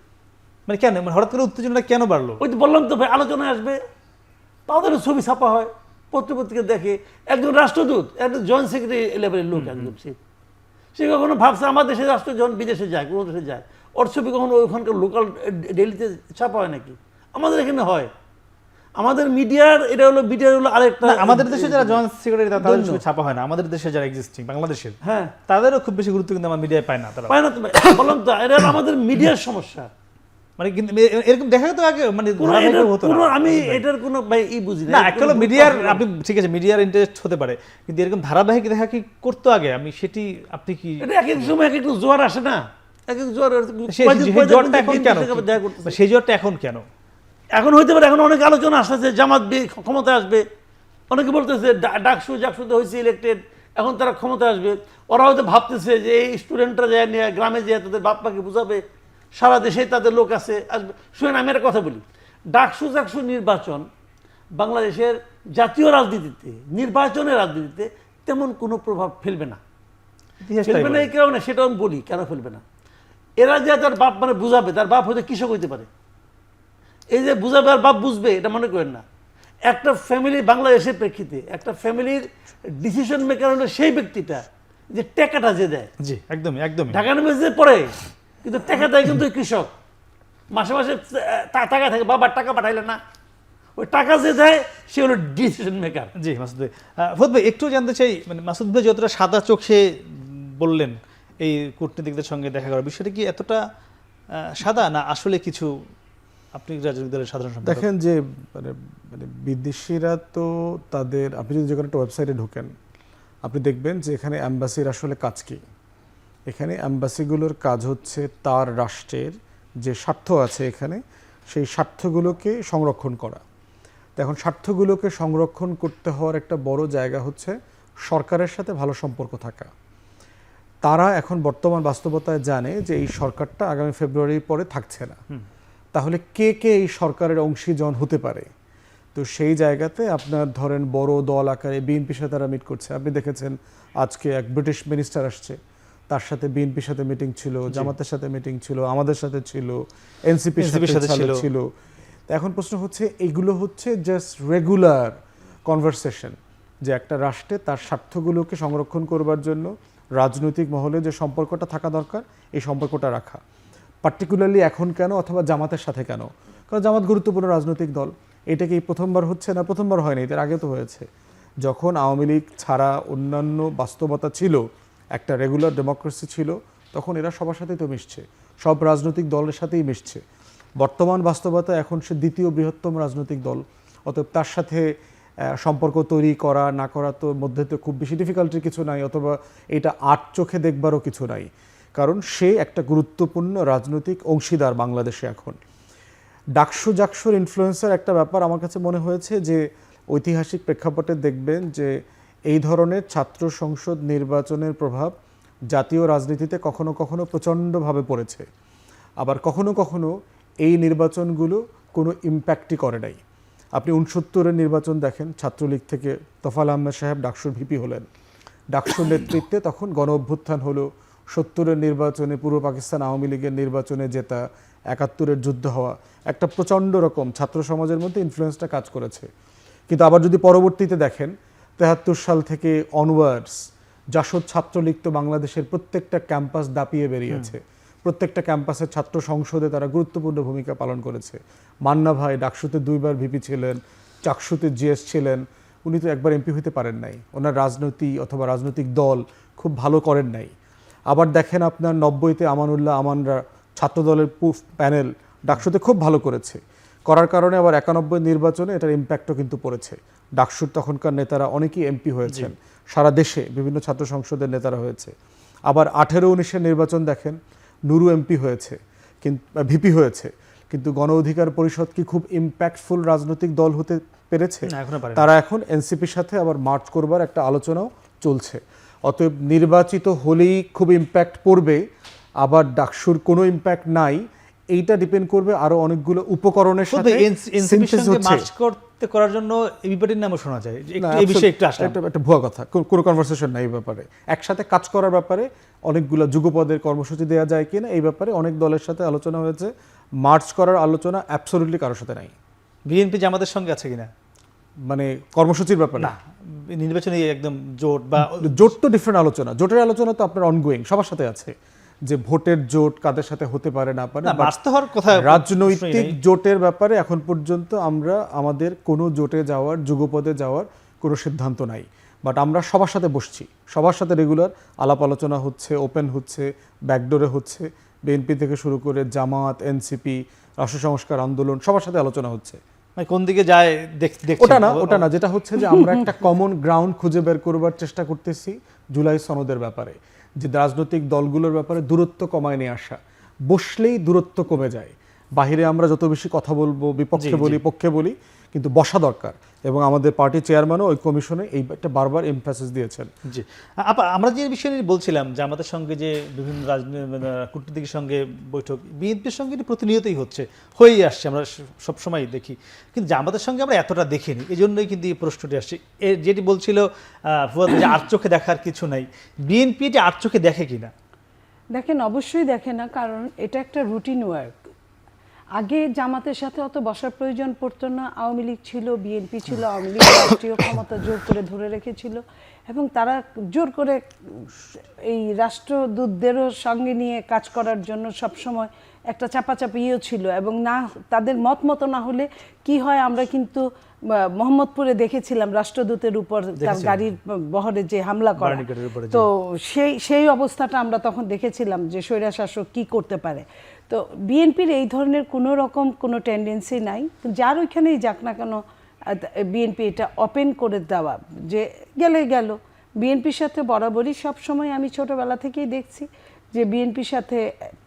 মানে কেন, মানে হঠাৎ করে উত্তেজনাটা কেন বাড়লো? ওই তো বললাম তো ভাই, আলোচনায় আসবে, তাদের ছবি ছাপা হয়, পত্রিকা দেখে, একজন রাষ্ট্রদূত, একজন জয়েন্ট সেক্রেটারি লেভেলের লোক, একদম সে কখনো ভাবছে আমার দেশের রাষ্ট্র যখন বিদেশে যায়, কোনো দেশে যায়, ওর ছবি কখনো ওইখানকার লোকাল ডেইলিতে ছাপা হয় নাকি? আমাদের এখানে হয়। আমাদের মিডিয়ার এটা হলো, মিডিয়ার হলো আরেকটা। না, আমাদের দেশে যারা জয়েন্ট সেক্রেটারি তাদের ছবি ছাপা হয় না, আমাদের দেশে যারা এক্সিস্টিং বাংলাদেশের, হ্যাঁ, তাদেরও খুব বেশি গুরুত্ব কিন্তু আমার মিডিয়ায় পায় না তারা। পায় না তো ভাই, বললাম তো, এটা আমাদের মিডিয়ার সমস্যা। মানে কিন্তু এরকম দেখা তো আগে মানে কোনো ধারাবাহিক হতো না। আমি এটার কোনো ভাই বুঝি না, একটা হলো মিডিয়ার, আপনি ঠিক আছে মিডিয়ার ইন্টারেস্ট হতে পারে, কিন্তু এরকম ধারাবাহিক দেখা কি করতো আগে? আমি সেটি, আপনি কি এটা এক এক সময় এক একটু জোয়ার আসে না, এক এক জোয়ার সেই জোরটা এখন কেন, সেই জোরটা এখন কেন? এখন হইতে পারে, এখন অনেক আলোচনা আসতেছে জামাত ক্ষমতায় আসবে, অনেকে বলতেছে জাকসুতে হয়েছে ইলেক্টেড, এখন তারা ক্ষমতায় আসবে। ওরা হয়তো ভাবতেছে যে এই স্টুডেন্টরা যায় নিয়ে গ্রামে যেয়ে তাদের বাপ মাকে বুঝাবে, সারা দেশে তাদের লোক আছে, আসবে। শুনেন, আমি একটা কথা বলি, জাকসু নির্বাচন বাংলাদেশের জাতীয় রাজনীতিতে, নির্বাচনের রাজনীতিতে তেমন কোনো প্রভাব ফেলবে না। ফেলবে না এই কারণে, সেটাও আমি বলি কেন ফেলবে না। এরা যে তার বাপ মানে বুঝাবে, তার বাপ হয়তো কৃষক হইতে পারে, এই যে বুঝাবে আর বাপ বুঝবে, এটা মনে করেন না। একটা ফ্যামিলি, বাংলাদেশের প্রেক্ষিতে একটা ফ্যামিলির ডিসিশন মেকার হলো সেই ব্যক্তিটা যে টাকাটা যে দেয়। জি, একদমই একদমই। ঢাকা নিউজে পড়ে, কিন্তু টাকা দেয় কিন্তু কৃষক, মাসে মাসে টাকা থাকে, বাবার টাকা পাঠাইলে না, ওই টাকা যে দেয় সে হলো ডিসিশন মেকার। জি মাসুদ ভাই, ফুয়াদ ভাই একটু জানতে চাই, মানে মাসুদ ভাই যতটা সাদা চোখে বললেন এই কূটনীতিকদের সঙ্গে দেখা করার বিষয়টা কি এতটা সাদা, না আসলে কিছু আপনি রাজনৈতিক দলের সাধারণ সম্পাদক? দেখেন যে মানে মানে বিদেশিরা তো তাদের, আপনি যদি যে কোনো একটা ওয়েবসাইটে ঢোকেন, আপনি দেখবেন যে এখানে অ্যাম্বাসির আসলে কাজ কি। এখানে অ্যাম্বাসিগুলোর কাজ হচ্ছে তার রাষ্ট্রের যে স্বার্থ আছে এখানে, সেই স্বার্থগুলোকে সংরক্ষণ করা। তো এখন স্বার্থগুলোকে সংরক্ষণ করতে হওয়ার একটা বড় জায়গা হচ্ছে সরকারের সাথে ভালো সম্পর্ক থাকা। তারা এখন বর্তমান বাস্তবতায় জানে যে এই সরকারটা আগামী ফেব্রুয়ারির পরে থাকছে না, তাহলে কে কে এই সরকারের অংশীজন হতে পারে। তো সেই জায়গাতে আপনার ধরেন বড় দল আকারে বিএনপির সাথে তারা মিট করছে। আপনি দেখেছেন আজকে এক ব্রিটিশ মিনিস্টার আসছে, তার সাথে বিএনপির সাথে মিটিং ছিল, জামাতের সাথে মিটিং ছিল, আমাদের সাথে ছিল, এনসিপির সাথে ছিল। এখন প্রশ্ন হচ্ছে, এগুলো হচ্ছে জাস্ট রেগুলার কনভারসেশন, যে একটা রাষ্ট্রে তার স্বার্থগুলোকে সংরক্ষণ করবার জন্য রাজনৈতিক মহলে যে সম্পর্কটা থাকা দরকার, এই সম্পর্কটা রাখা। পার্টিকুলারলি এখন কেন, অথবা জামাতের সাথে কেন? কারণ জামাত গুরুত্বপূর্ণ রাজনৈতিক দল। এটা কি প্রথমবার হচ্ছে? না, প্রথমবার হয়নি, এর আগে তো হয়েছে। যখন আওয়ামী লীগ ছাড়া অন্যান্য বাস্তবতা ছিল, একটা রেগুলার ডেমোক্রেসি ছিল, তখন এরা সবার সাথেই তো মিশছে, সব রাজনৈতিক দলের সাথেই মিশছে। বর্তমান বাস্তবতা এখন সে দ্বিতীয় বৃহত্তম রাজনৈতিক দল, অতএব তার সাথে সম্পর্ক তৈরি করা না করা তো মধ্যে তো খুব বেশি ডিফিকাল্টির কিছু নাই, অথবা এটা আট চোখে দেখবারও কিছু নাই, কারণ সে একটা গুরুত্বপূর্ণ রাজনৈতিক অংশীদার বাংলাদেশে। এখন জাকসুর ইনফ্লুয়েন্সের একটা ব্যাপার আমার কাছে মনে হয়েছে যে ঐতিহাসিক প্রেক্ষাপটে দেখবেন যে এই ধরনের ছাত্র সংসদ নির্বাচনের প্রভাব জাতীয় রাজনীতিতে কখনো কখনো প্রচণ্ডভাবে পড়েছে, আবার কখনো কখনো এই নির্বাচনগুলো কোনো ইম্প্যাক্টই করে নাই। আপনি 69-এর নির্বাচন দেখেন, ছাত্রলীগ থেকে তোফায়েল আহমেদ সাহেব ডাকসুর ভিপি হলেন, ডাকসুর নেতৃত্বে তখন গণ অভ্যুত্থান হলো। 70-এর নির্বাচনে পূর্ব পাকিস্তান আওয়ামী লীগের নির্বাচনে জেতা, 71-এর যুদ্ধ হওয়া, একটা প্রচণ্ড রকম ছাত্র সমাজের মধ্যে ইনফ্লুয়েন্সটা কাজ করেছে। কিন্তু আবার যদি পরবর্তীতে দেখেন, 73 সাল থেকে অনওয়ার্ডস জাসদ ছাত্রলীগ তো বাংলাদেশের প্রত্যেকটা ক্যাম্পাস দাপিয়ে বেরিয়েছে, প্রত্যেকটা ক্যাম্পাসের ছাত্র সংসদে তারা গুরুত্বপূর্ণ ভূমিকা পালন করেছে। মান্না ভাই ডাকসুতে 2বার ভিপি ছিলেন, চাকসুতে জিএস ছিলেন, উনি তো একবার এমপি হতে পারেন নাই, ওনার রাজনীতি অথবা রাজনৈতিক দল খুব ভালো করেন নাই। আবার দেখেন আপনার 90-তে আমানুল্লাহ আমানরা ছাত্রদলের প্যানেল ডাকসুতে খুব ভালো করার কারণে আবার 91 নির্বাচনে এটার ইম্প্যাক্টও কিন্তু পড়েছে। ডাকসুর তখনকার নেতারা অনেকেই এমপি হয়েছেন, সারা দেশে বিভিন্ন ছাত্র সংসদের নেতারা হয়েছে। আবার 18-19-এর নির্বাচন দেখেন, নুরু এমপি হয়েছে, কিন্তু ভিপি হয়েছে, কিন্তু গণ অধিকার পরিষদ কি খুব ইম্প্যাক্টফুল রাজনৈতিক দল হতে পেরেছে? তারা এখন এনসিপির সাথে আবার মার্চ করবার একটা আলোচনাও চলছে। অতএব নির্বাচিত হলেই খুব ইম্প্যাক্ট পড়বে, আবার ডাকসুর কোনো ইম্প্যাক্ট নাই, এইটা ডিপেন্ড করবে আরো অনেকগুলো উপকরণের সাথে এনসিপির synthesis সঙ্গে হচ্ছে। মার্চ করার জন্য এবিপির নামও শোনা যায় যে না, এই বিষয়ে একটু আসলে একটা ভুয়া কথা, কোনো কনভারসেশন নাই এই ব্যাপারে। একসাথে কাজ করার ব্যাপারে অনেকগুলো যুগপদের কর্মসূচি দেওয়া যায় কিনা এই ব্যাপারে অনেক দলের সাথে আলোচনা হয়েছে। মার্চ করার আলোচনা অ্যাবসলিউটলি কারোর সাথে নাই। বিএনপি জামাতের সঙ্গে আছে কিনা? মানে কর্মসূচির ব্যাপারে না, নির্বাচনী একদম জোট বা জোট তো ডিফারেন্ট আলোচনা। জোটের আলোচনা তো আপনার অনগোয়িং, সবার সাথে আছে, যে ভোটের জোট কাদের সাথে হতে পারে না পারে। না, মার্চ তো হওয়ার কথা রাজনৈতিক জোটের ব্যাপারে এখন পর্যন্ত আমরা আমাদের কোনো জোটে যাওয়ার, যুগপদে যাওয়ার কোনো সিদ্ধান্ত নাই। বাট আমরা সবার সাথে বসছি, সবার সাথে রেগুলার আলাপ আলোচনা হচ্ছে, ওপেন হচ্ছে, ব্যাকডোরে হচ্ছে। বিএনপি থেকে শুরু করে জামাত, এনসিপি, রাষ্ট্র সংস্কার আন্দোলন, সবার সাথে আলোচনা হচ্ছে। মানে কোন দিকে যায় ওটা না, যেটা হচ্ছে যে আমরা একটা কমন গ্রাউন্ড খুঁজে বের করবার চেষ্টা করতেছি জুলাই সনদের ব্যাপারে, যে রাজনৈতিক দলগুলোর ব্যাপারে দূরত্ব কমায় নিয়ে আসা। বসলেই দূরত্ব কমে যায়। বাহিরে আমরা যত বেশি কথা বলবো, বিপক্ষে বলি, পক্ষে বলি, কিন্তু বসা দরকার। এবং আমাদের পার্টি চেয়ারম্যানও ওই কমিশনে এইটা বারবার এমফাসিস দিয়েছেন। জি আপা, আমরা যে বিষয় নিয়ে বলছিলাম যে আমাদের সঙ্গে যে বিভিন্ন রাজনৈতিক কূটনীতিকের সঙ্গে বৈঠক বিএনপির সঙ্গে এটি প্রতিনিয়তই হয়েই আসছে, আমরা সবসময় দেখি, কিন্তু জামাতের সঙ্গে আমরা এতটা দেখিনি। এই জন্যই কিন্তু এই প্রশ্নটি আসছে। যেটি বলছিল ফুয়াদ যে আর চোখে দেখার কিছু নাই, বিএনপি এটি আর চোখে দেখে কিনা? দেখেন, অবশ্যই দেখে না, কারণ এটা একটা রুটিন ওয়ার্ক। আগে জামাতের সাথে অত বসার প্রয়োজন পড়তো না। আওয়ামী লীগ ছিল, বিএনপি ছিল, আওয়ামী লীগ রাষ্ট্রীয় ক্ষমতা জোর করে ধরে রেখেছিল এবং তারা জোর করে এই রাষ্ট্রদূতদেরও সঙ্গে নিয়ে কাজ করার জন্য সবসময় একটা চাপাচাপিও ছিল। এবং না, তাদের মত না হলে কি হয়, আমরা কিন্তু মোহাম্মদপুরে দেখেছিলাম রাষ্ট্রদূতের উপর তার গাড়ির বহরে যে হামলা করা। তো সেই অবস্থাটা আমরা তখন দেখেছিলাম যে স্বৈরশাসক কি করতে পারে। তো বিএনপির এই ধরনের কোনো রকম কোনো টেন্ডেন্সি নাই। যার ওইখানেই যাক না কেন, বিএনপি এটা ওপেন করে দেওয়া, যে গেল। বিএনপির সাথে বরাবরই সব সময়, আমি ছোটবেলা থেকেই দেখছি যে বিএনপির সাথে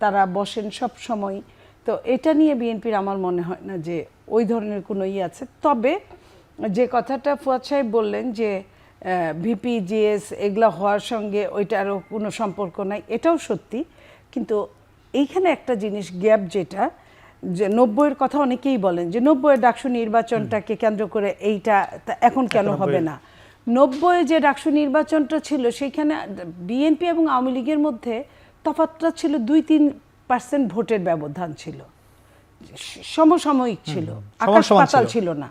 তারা বসেন সব সময়। তো এটা নিয়ে বিএনপির আমার মনে হয় না যে ওই ধরনের কোনো আছে। তবে যে কথাটা ফুয়াদ সাহেব বললেন যে ভিপি, জিএস এগুলো হওয়ার সঙ্গে ওইটারও কোনো সম্পর্ক নাই, এটাও সত্যি। কিন্তু এইখানে একটা জিনিস গ্যাপ, যেটা যে 90-এর কথা অনেকেই বলেন যে 90-এর ডাকসু নির্বাচনটাকে কেন্দ্র করে এইটা এখন কেন হবে না। 90-এ যে ডাকসু নির্বাচনটা ছিল সেখানে বিএনপি এবং আওয়ামী লীগের মধ্যে তফাৎটা ছিল 2-3% ভোটের ব্যবধান ছিল, সমসাময়িক ছিল, আকাশ পাতাল ছিল না।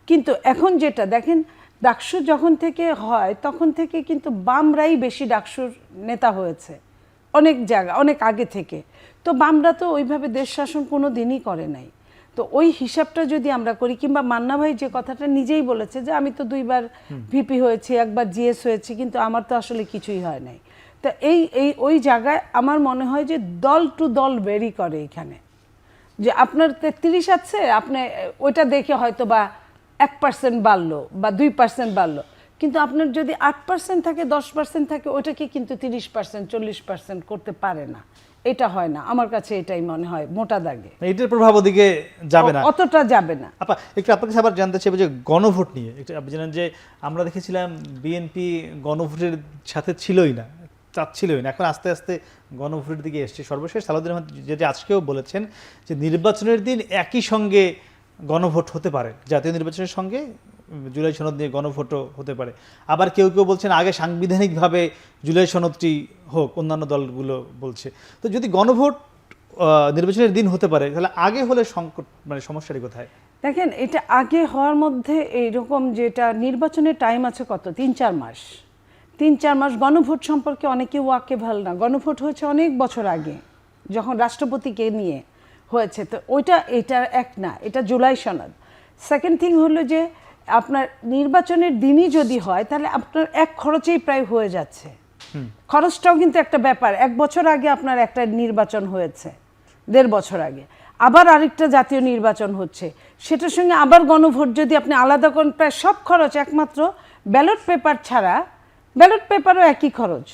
কিন্তু এখন যেটা দেখেন, ডাকসু যখন থেকে হয় তখন থেকে কিন্তু বামরাই বেশি ডাকসুর নেতা হয়েছে অনেক জায়গা, অনেক আগে থেকে। তো বামরা তো ওইভাবে দেশ শাসন কোনো দিনই করে নাই। তো ওই হিসাবটা যদি আমরা করি, কিংবা মান্না ভাই যে কথাটা নিজেই বলেছে যে আমি তো 2বার ভিপি হয়েছি, 1বার জিএস হয়েছি, কিন্তু আমার তো আসলে কিছুই হয় নাই। তো ওই জায়গায় আমার মনে হয় যে দল টু দল ভেরি করে এখানে। যে আপনার 33 আছে, আপনি ওইটা দেখে হয়তো বা 1% বাড়লো বা 2% বাড়লো, কিন্তু আপনার যদি 8% থাকে, 10% থাকে, ওইটাকে কিন্তু 30%, 40% করতে পারে না। এটা হয় না, আমার কাছে এটাই মনে হয় মোটা দাগে। এটার প্রভাব ওদিকে যাবে না, অতটা যাবে না। আপা একটু আপনার কাছে আবার জানতে চাইবো যে গণভোট নিয়ে একটু। আপনি জানেন যে আমরা দেখেছিলাম বিএনপি গণভোটের সাথে ছিলই না, চাচ্ছিলই না। এখন আস্তে আস্তে গণভোটের দিকে এসছে। সর্বশেষ সালাউদ্দিন আহমেদ যেটি আজকেও বলেছেন যে নির্বাচনের দিন একই সঙ্গে গণভোট হতে পারে, জাতীয় নির্বাচনের সঙ্গে জুলাই সনদ নিয়ে গণভোটও হতে পারে। আবার কেউ বলছেন আগে সাংবিধানিকভাবে জুলাই সনদটি হোক, অন্যান্য দলগুলো বলছে। তো যদি গণভোট নির্বাচনের দিন হতে পারে, তাহলে আগে হলে সংকট, মানে সমস্যাটি কোথায়? দেখেন, এটা আগে হওয়ার মধ্যে এইরকম, যেটা নির্বাচনের টাইম আছে কত, 3-4 মাস। 3-4 মাস গণভোট সম্পর্কে অনেকে ওয়াকিবহাল না। গণভোট হয়েছে অনেক বছর আগে, যখন রাষ্ট্রপতিকে নিয়ে হয়েছে। তো এটা এক না, এটা জুলাই সনদ। সেকেন্ড থিং হলো যে আপনার নির্বাচনের দিনই যদি হয়, তাহলে আপনার এক খরচেই প্রায় হয়ে যাচ্ছে। খরচটাও কিন্তু একটা ব্যাপার। 1 বছর আগে আপনার একটা নির্বাচন হয়েছে, 1.5 বছর আগে আবার আরেকটা জাতীয় নির্বাচন হচ্ছে, সেটার সঙ্গে আবার গণভোট যদি আপনি আলাদা করেন, প্রায় সব খরচ, একমাত্র ব্যালট পেপার ছাড়া, ব্যালট পেপারও একই খরচ।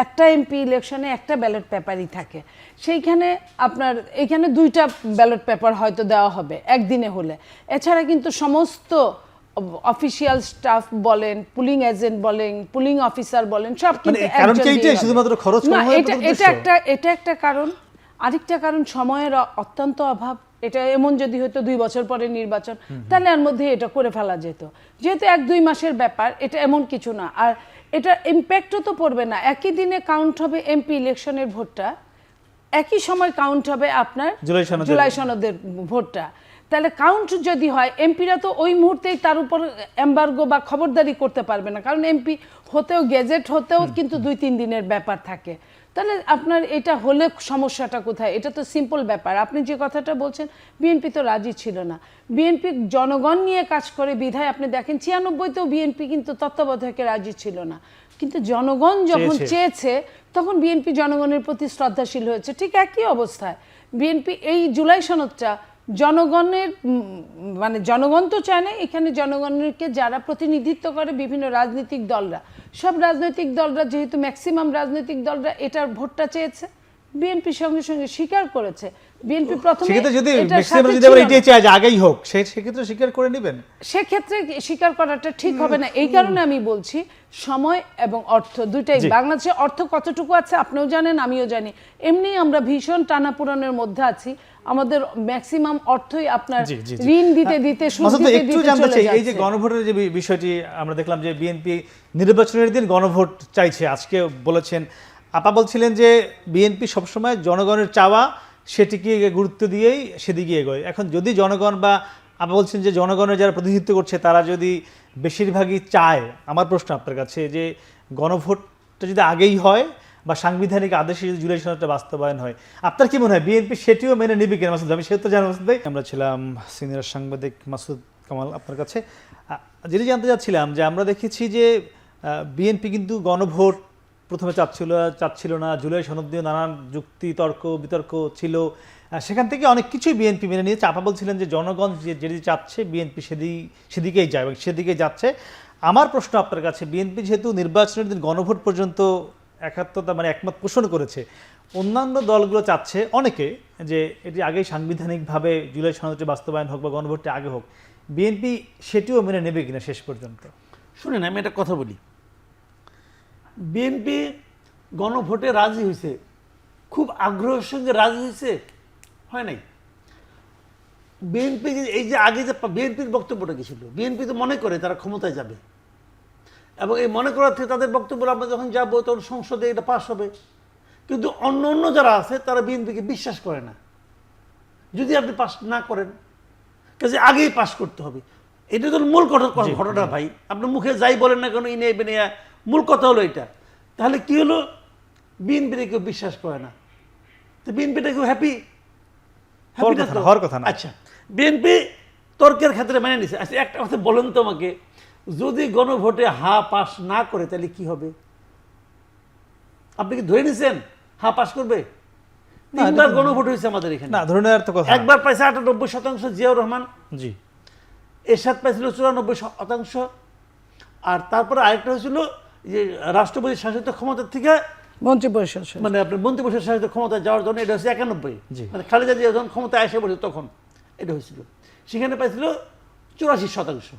একটা এমপি ইলেকশনে একটা ব্যালট পেপারই থাকে, সেইখানে আপনার এখানে 2টা ব্যালট পেপার হয়তো দেওয়া হবে একদিনে হলে। এছাড়া কিন্তু সমস্ত অফিসিয়াল স্টাফ বলেন, পুলিং এজেন্ট বলেন, পুলিং অফিসার বলেন, সব কিন্তু শুধুমাত্র খরচ কম হয়। এটা একটা কারণ। আরেকটা কারণ সময়ের অত্যন্ত অভাব। এটা এমন যদি হতো 2 বছর পরে নির্বাচন, তাহলে এর মধ্যে এটা করে ফেলা যেত। যেহেতু 1-2 মাসের ব্যাপার, এটা এমন কিছু না। আর এটা ইম্প্যাক্টও তো পড়বে না, একই দিনে কাউন্ট হবে এমপি ইলেকশনের ভোটটা, একই সময় কাউন্ট হবে আপনার জুলাই সনদের ভোটটা। তাহলে কাউন্ট যদি হয়, এমপিরা তো ওই মুহূর্তেই তার উপর এমবার্গো বা খবরদারি করতে পারবে না, কারণ এমপি হতেও গেজেট হতেও কিন্তু 2-3 দিনের ব্যাপার থাকে। তাহলে আপনার এটা হলে সমস্যাটা কোথায়? এটা তো সিম্পল ব্যাপার। আপনি যে কথাটা বলছেন, বিএনপি তো রাজি ছিল না। বিএনপি জনগণ নিয়ে কাজ করে বিধায় আপনি দেখেন 96তেও বিএনপি কিন্তু তত্ত্বাবধায়কে রাজি ছিল না, কিন্তু জনগণ যখন চেয়েছে তখন বিএনপি জনগণের প্রতি শ্রদ্ধাশীল হয়েছে। ঠিক একই অবস্থায় বিএনপি এই জুলাই সনদটা জনগণের মানে জনগণ তো চায় না, এখানে জনগণকে যারা প্রতিনিধিত্ব করে বিভিন্ন রাজনৈতিক দলরা, সব রাজনৈতিক দলরা যেহেতু ম্যাক্সিমাম রাজনৈতিক দলরা এটার ভোটটা চেয়েছে, বিএনপি সঙ্গে সঙ্গে স্বীকার করেছে। বিএনপি প্রথমে সেক্ষেত্রে যদি এটার ম্যাক্সিমাম সাথে যদি ছিল আবার না। এটাই চায় যে আগেই হোক, সেক্ষেত্রে স্বীকার করে নেবেন। সেক্ষেত্রে স্বীকার করাটা ঠিক হবে না। এই কারণে আমি বলছি সময় এবং অর্থ দুইটাই। বাংলাদেশে অর্থ কতটুকু আছে আপনিও জানেন, আমিও জানি। এমনি আমরা ভীষণ টানাপোড়েনের মধ্যে আছি, আমাদের ম্যাক্সিমাম অর্থই আপনার ঋণ দিতে দিতে সুদ মাসুদ ভাই, দিতে একটু দিতে জানতে চলে চাই, এই যে যাচ্ছে। গণভোটের যে বিষয়টি আমরা দেখলাম যে বিএনপি নির্বাচনের দিন গণভোট চাইছে, আজকে বলেছেন, আপা বলছিলেন যে বিএনপি সবসময় জনগণের চাওয়া সেটিকে গুরুত্ব দিয়েই সেদিকে এগোয়। এখন যদি জনগণ বা আপা বলছেন যে জনগণের যারা প্রতিনিধিত্ব করছে তারা যদি বেশিরভাগই চায়, আমার প্রশ্ন আপনার কাছে যে গণভোটটা যদি আগেই হয় বা সাংবিধানিক আদেশে যদি জুলাই সনদটা বাস্তবায়ন হয়, আপনার কি মনে হয় বিএনপি সেটিও মেনে নেবে কিনা? মাসুদ, আমি সেটা তো জানি মাসুদ ভাই। আমরা ছিলাম সিনিয়র সাংবাদিক মাসুদ কামাল আপনার কাছে, যেটি জানতে চাচ্ছিলাম যে আমরা দেখেছি যে বিএনপি কিন্তু গণভোট প্রথমে চাচ্ছিল না, জুলাই সনদ দিয়ে নানান যুক্তি তর্ক বিতর্ক ছিল, সেখান থেকে অনেক কিছুই বিএনপি মেনে নিয়েছে। আপা বলছিলেন যে জনগণ যেটি চাচ্ছে বিএনপি সেদিকেই যায় এবং সেদিকেই যাচ্ছে। আমার প্রশ্ন আপনার কাছে, বিএনপি যেহেতু নির্বাচনের দিন গণভোট পর্যন্ত একাত্মতা মানে একমত পোষণ করেছে, অন্যান্য দলগুলো চাচ্ছে অনেকে যে এটি আগেই সাংবিধানিকভাবে জুলাই সনদটি বাস্তবায়ন হোক বা গণভোটটি আগে হোক, বিএনপি সেটিও মেনে নেবে কিনা শেষ পর্যন্ত? শুনেন, আমি একটা কথা বলি। বিএনপি গণভোটে রাজি হয়েছে, খুব আগ্রহের সঙ্গে রাজি হয়েছে, হয় নাই। বিএনপি এই যে আগে যে বিএনপির বক্তব্যটা কি ছিল, বিএনপি তো মনে করে তারা ক্ষমতায় যাবে, এবং এই মনে করার থেকে তাদের বক্তব্য আমরা যখন যাবো তখন সংসদে এটা পাস হবে। কিন্তু অন্য অন্য যারা আছে তারা বিএনপিকে বিশ্বাস করে না, যদি আপনি পাস না করেন, কাজে আগেই পাস করতে হবে। এটা তো মূল ঘটনা ভাই। আপনার মুখে যাই বলেন না কেন, ইনে বেনিয়া, মূল কথা হলো এটা। তাহলে কি হলো, বিএনপিতে কেউ বিশ্বাস করে না, তো বিএনপিটা কেউ হ্যাপি হওয়ার কথা না। আচ্ছা, বিএনপি তর্কের ক্ষেত্রে মেনে নিছে। আচ্ছা, একটা কথা বলেন তো আমাকে, যদি গণভোটে পাস না করে তাহলে কি হবে? আপনি কি ধরে নিছেন পাস করবে? 3বার গণভোট হয়েছে আমাদের এখানে। না, ধরে নেওয়ার তো কথা। একবার পাইছে 98% জিয়াউর রহমান, জি, এরশাদ পাইছিল 94%, আর তারপরে আরেকটা হয়েছিল যে রাষ্ট্রপতি শাসিত ক্ষমতা থেকে মন্ত্রিপরিষদ মানে আপনার মন্ত্রিপরিষদ শাসিত ক্ষমতা যাওয়ার জন্য, এটা হচ্ছে 91, জি। মানে খালেদা জিয়া যখন ক্ষমতায় এসে বসে তখন এটা হয়েছিল। সেখানে পাইছিল 84%।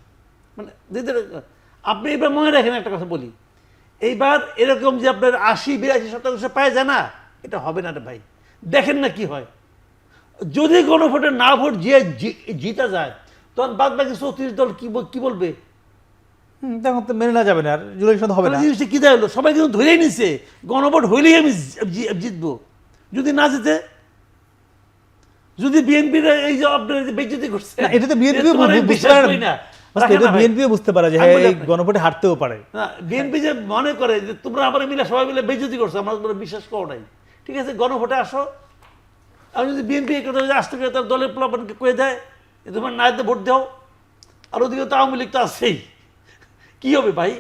মানে আপনি এবার মনে রাখেন একটা কথা বলি, এইবার এরকম যে আপনার 80-82% পায় যায় না, এটা হবে না রে ভাই। দেখেন না কি হয়, যদি গণভোটে না ভোট জিতা যায় তখন বাদ বাকি 34 দল কি বলবে? তখন তো মেনে না যাবে না, আর জুলাই সনদ হবে না। জিনিসটা কি হলো, সবাই কিন্তু ধরেই নিছে গণভোট হইলেই আমি জিতবো। যদি না জিতে, যদি বিএনপির এই যে আপনার বেজ্জতি করছে, না, এটা তো বিএনপি বুঝতে পারে যে হ্যাঁ এই গণভোটে হারতেও পারে। না, বিএনপি যে মনে করে যে তোমরা আবার মিলে সবাই মিলে বেজ্জতি করছো, আমরা বিশ্বাস করো নাই। ঠিক আছে, গণভোটে আসো। আর যদি বিএনপি এই কথা আসতে গেলে তার দলের প্লাবনকে কয়ে দেয় তোমার না ভোট দাও, আর ওদিকে তো আওয়ামী লীগ তো আছেই, কি হবে ভাই?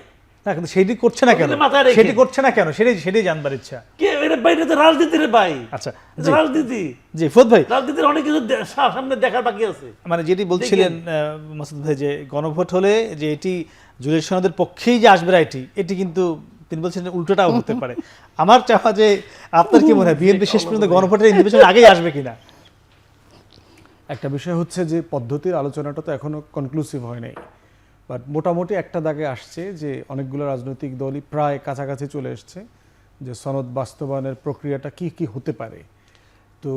না, কিন্তু সেটি করছে না কেন, সেটি করছে না কেন, সেটাই জানবার ইচ্ছা। কে এটা ভাই? এটা তো রাজনীতি রে ভাই। আচ্ছা, রাজনীতি। জি ফুদ ভাই, রাজনীতির অনেক কিছু সামনে দেখার বাকি আছে। মানে যেটি বলছিলেন মাসুদ ভাই যে গণভোট হলে যে এটি জুলাই সনদের পক্ষেই যে আসবে না, এটি কিন্তু তিনি বলছেন উল্টোটাও হতে পারে। আমার চাওয়া যে আপনার কি মনে হয় বিএনপি শেষ পর্যন্ত গণভোটের নির্বাচনের আগেই আসবে কিনা? একটা বিষয় হচ্ছে যে পদ্ধতির আলোচনাটা তো এখনো কনক্লুসিভ হয় নাই, বাট মোটামুটি একটা দাগে আসছে যে অনেকগুলো রাজনৈতিক দলই প্রায় কাছাকাছি চলে এসছে যে সনদ বাস্তবায়নের প্রক্রিয়াটা কি কি হতে পারে। তো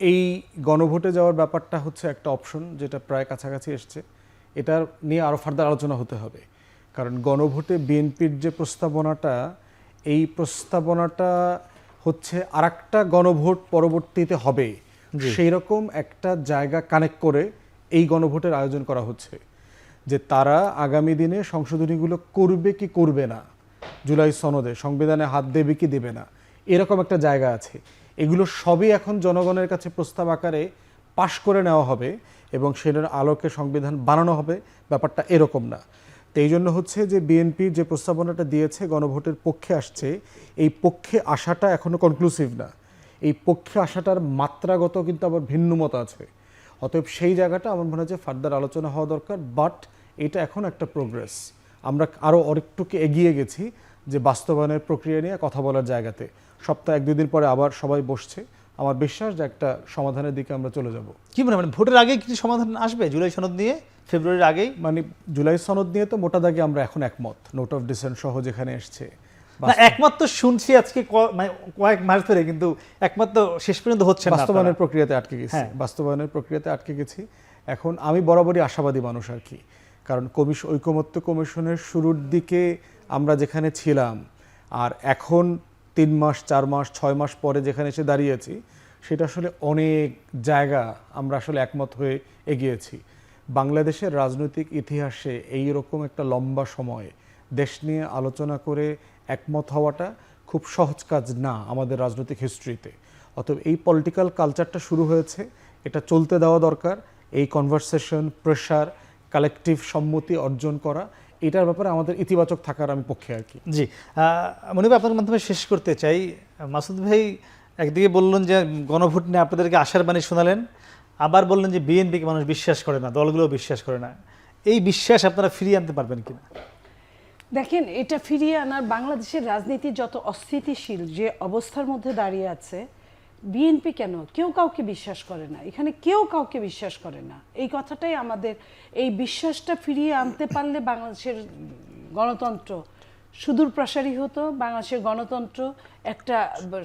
এই গণভোটে যাওয়ার ব্যাপারটা হচ্ছে একটা অপশন যেটা প্রায় কাছাকাছি এসছে। এটা নিয়ে আরও ফার্দার আলোচনা হতে হবে, কারণ গণভোটে বিএনপির যে প্রস্তাবনাটা, এই প্রস্তাবনাটা হচ্ছে আরেকটা গণভোট পরবর্তীতে হবে সেই রকম একটা জায়গা কানেক্ট করে এই গণভোটের আয়োজন করা হচ্ছে, যে তারা আগামী দিনে সংশোধনীগুলো করবে কি করবে না, জুলাই সনদে সংবিধানে হাত দেবে কি দেবে না, এরকম একটা জায়গা আছে। এগুলো সবই এখন জনগণের কাছে প্রস্তাব আকারে পাশ করে নেওয়া হবে এবং সেটার আলোকে সংবিধান বানানো হবে, ব্যাপারটা এরকম না। তো এই জন্য হচ্ছে যে বিএনপি যে প্রস্তাবনাটা দিয়েছে গণভোটের পক্ষে আসছে, এই পক্ষে আসাটা এখনো কনক্লুসিভ না, এই পক্ষে আসাটার মাত্রাগত কিন্তু আবার ভিন্ন মত আছে। অতএব সেই জায়গাটা আমার মনে হয় যে ফার্দার আলোচনা হওয়া দরকার, বাট এটা এখন একটা প্রোগ্রেস। আমরা আরও অনেকটুকু এগিয়ে গেছি যে বাস্তবায়নের প্রক্রিয়া নিয়ে কথা বলার জায়গাতে। সপ্তাহে 1-2 দিন পরে আবার সবাই বসছে, আমার বিশ্বাস যে একটা সমাধানের দিকে আমরা চলে যাব। কি মনে হয়, মানে ভোটের আগে কিছু সমাধান আসবে জুলাই সনদ নিয়ে, ফেব্রুয়ারির আগেই? মানে জুলাই সনদ নিয়ে তো মোটা দাগে আমরা এখন একমত, নোট অফ ডিসেন্ট সহ যেখানে এসছে। না, একমাত্র শুনছি আজকে মানে কয়েক মাস ধরে, কিন্তু একমাত্র শেষ পর্যন্ত হচ্ছে না। বাস্তবায়নের প্রক্রিয়াতে আটকে গেছি, হ্যাঁ। বাস্তবায়নের প্রক্রিয়াতে আটকে গেছি। এখন আমি বরাবরই আশাবাদী মানুষ আর কি, কারণ ঐকমত্য কমিশনের শুরুর দিকে আমরা যেখানে ছিলাম আর এখন 3 মাস 4 মাস 6 মাস পরে যেখানে এসে দাঁড়িয়েছি, সেটা আসলে অনেক জায়গা আমরা আসলে একমত হয়ে এগিয়েছি। বাংলাদেশের রাজনৈতিক ইতিহাসে এই রকম একটা লম্বা সময় দেশ নিয়ে আলোচনা করে একমত হওয়াটা খুব সহজ কাজ না আমাদের রাজনৈতিক হিস্ট্রিতে। অতএব এই পলিটিক্যাল কালচারটা শুরু হয়েছে, এটা চলতে দেওয়া দরকার। এই কনভারসেশন, প্রেশার, কালেকটিভ সম্মতি অর্জন করা, এটার ব্যাপারে আমাদের ইতিবাচক থাকার আমি পক্ষে আর কি। জি, মনিব, আপনার মাধ্যমে শেষ করতে চাই। মাসুদ ভাই একদিকে বললেন যে গণভোট নিয়ে আপনাদেরকে আশার বাণী শোনালেন, আবার বললেন যে বিএনপিকে মানুষ বিশ্বাস করে না, দলগুলো বিশ্বাস করে না। এই বিশ্বাস আপনারা ফিরিয়ে আনতে পারবেন কিনা? দেখেন, এটা ফিরিয়ে আনার, বাংলাদেশের রাজনীতি যত অস্থিতিশীল যে অবস্থার মধ্যে দাঁড়িয়ে আছে, বিএনপি কেন কেউ কাউকে বিশ্বাস করে না, এখানে কেউ কাউকে বিশ্বাস করে না। এই কথাটাই আমাদের, এই বিশ্বাসটা ফিরিয়ে আনতে পারলে বাংলাদেশের গণতন্ত্র সুদূর প্রসারী হতো, বাংলাদেশের গণতন্ত্র একটা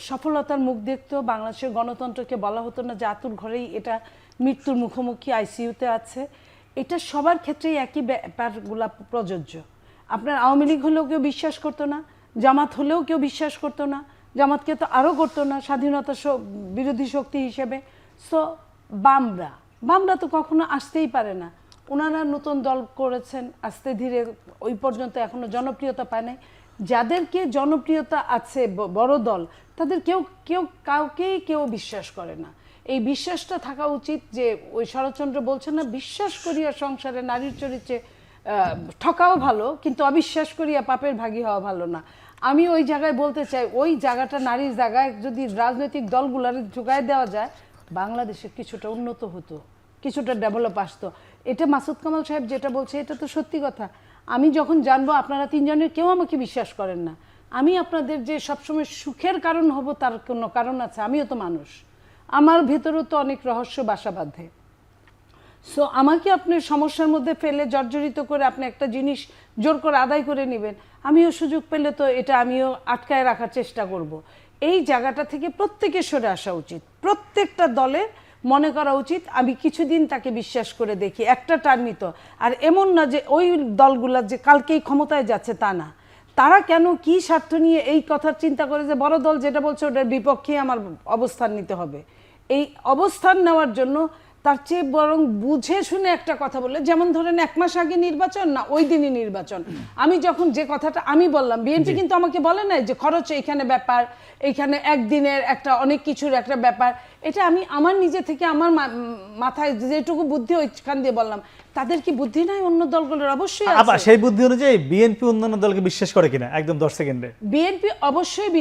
সফলতার মুখ দেখতো। বাংলাদেশের গণতন্ত্রকে বলা হতো না যে আতুর ঘরেই এটা মৃত্যুর মুখোমুখি, আইসিইউতে আছে। এটা সবার ক্ষেত্রেই একই ব্যাপারগুলা প্রযোজ্য। আপনার আওয়ামী লীগ হলেও কেউ বিশ্বাস করতো না, জামাত হলেও কেউ বিশ্বাস করতো না, জামাতকে তো আরও করতো না স্বাধীনতা বিরোধী শক্তি হিসেবে। সো বামরা তো কখনো আসতেই পারে না। ওনারা নতুন দল করেছেন, আস্তে ধীরে ওই পর্যন্ত এখনো জনপ্রিয়তা পায় নাই। যাদেরকে জনপ্রিয়তা আছে, বড় দল, তাদের কাউকেই কেউ বিশ্বাস করে না। এই বিশ্বাসটা থাকা উচিত যে ওই শরৎচন্দ্র বলছেন না, বিশ্বাস করিয়া সংসারে নারীর চরিত্রে ঠকাও ভালো, কিন্তু অবিশ্বাস করিয়া পাপের ভাগী হওয়া ভালো না। আমি ওই জায়গায় বলতে চাই, ওই জায়গাটা নারীর জায়গায় যদি রাজনৈতিক দলগুলোর ঢুকায় দেওয়া যায়, বাংলাদেশে কিছুটা উন্নত হতো, কিছুটা ডেভেলপ আসতো। এটা মাসুদ কামাল সাহেব যেটা বলছে, এটা তো সত্যি কথা। আমি যখন জানবো আপনারা 3 জনের কেউ আমাকে বিশ্বাস করেন না, আমি আপনাদের যে সবসময় সুখের কারণ হব তার কোনো কারণ আছে। আমিও তো মানুষ, আমার ভেতরেও তো অনেক রহস্য বাসা বাঁধে। সো আমাকে আপনি সমস্যার মধ্যে ফেলে জর্জরিত করে আপনি একটা জিনিস জোর করে আদায় করে নেবেন, আমিও সুযোগ পেলে তো এটা আমিও আটকায় রাখার চেষ্টা করব। এই জায়গাটা থেকে প্রত্যেকের সরে আসা উচিত। প্রত্যেকটা দলের মনে করা উচিত আমি কিছুদিন তাকে বিশ্বাস করে দেখি, একটা টার্মই তো। আর এমন না যে ওই দলগুলা যে কালকেই ক্ষমতায় যাচ্ছে, তা না। তারা কেন কি স্বার্থ নিয়ে এই কথার চিন্তা করে যে বড় দল যেটা বলছে ওটার বিপক্ষে আমার অবস্থান নিতে হবে। এই অবস্থান নেওয়ার জন্য তার চেয়ে বরং বুঝে শুনে একটা কথা বললে, যেমন ধরেন 1 মাস আগে নির্বাচন না, ওই দিনই নির্বাচন। আমি যখন যে কথাটা আমি বললাম, বিএনপি কিন্তু আমাকে বলে নাই যে খরচ এইখানে ব্যাপার, এইখানে একদিনের একটা অনেক কিছুর একটা ব্যাপার। এটা আমি আমার নিজে থেকে আমার মাথায় যেটুকু বুদ্ধি ওইখান দিয়ে বললাম। তাদের কি বুদ্ধি নাই? অন্য দলগুলোর অবশ্যই আছে। আবার সেই বুদ্ধি অনুযায়ী বিএনপি অন্যান্য দলকে বিশ্বাস করে কিনা, একদম 10 সেকেন্ডে। বিএনপি অবশ্যই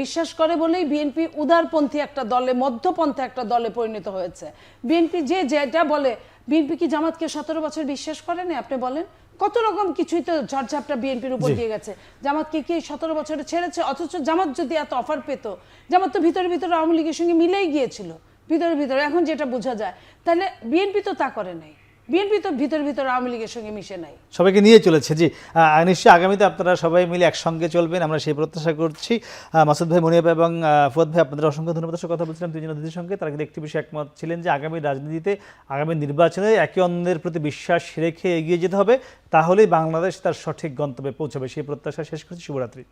বিশ্বাস করে বলেই বিএনপি উদারপন্থী একটা দলে, মধ্যপন্থী একটা দলে পরিণত হয়েছে। বিএনপি যেটা বলে, বিএনপি কি জামাতকে 17 বছর বিশ্বাস করে না? আপনি বলেন, কত রকম কিছুই তো ঝড়ঝাপটা বিএনপির উপর দিয়ে গেছে। জামাতকে কি 17 বছরে ছেড়েছে? অথচ জামাত যদি এত অফার পেত, জামাত তো ভিতরে ভিতরে আওয়ামী লীগের সঙ্গে মিলেই গিয়েছিল ভিতরে ভিতরে, এখন যেটা বোঝা যায়। তাহলে বিএনপি তো তা করে নাই। বিএনপি তো ভিতর ভিতর আওয়ামী লীগের সঙ্গে মিশে নাই। সবাইকে নিয়ে চলেছে। জি, নিশ্চয়ই আগামীতে আপনারা সবাই মিলে একসঙ্গে চলবেন, আমরা সেই প্রত্যাশা করছি। মাসুদ ভাই, মনিয়া ভাই এবং ফুয়াদ ভাই, আপনাদের অসংখ্য ধন্যবাদ। কথা বলছিলাম দুজন অতিথির সঙ্গে, তারা কিন্তু একটি বিষয়ে একমত ছিলেন যে আগামী রাজনীতিতে, আগামী নির্বাচনে একে অন্যের প্রতি বিশ্বাস রেখে এগিয়ে যেতে হবে, তাহলেই বাংলাদেশ তার সঠিক গন্তব্যে পৌঁছাবে। সেই প্রত্যাশা শেষ করছি। শুভরাত্রি।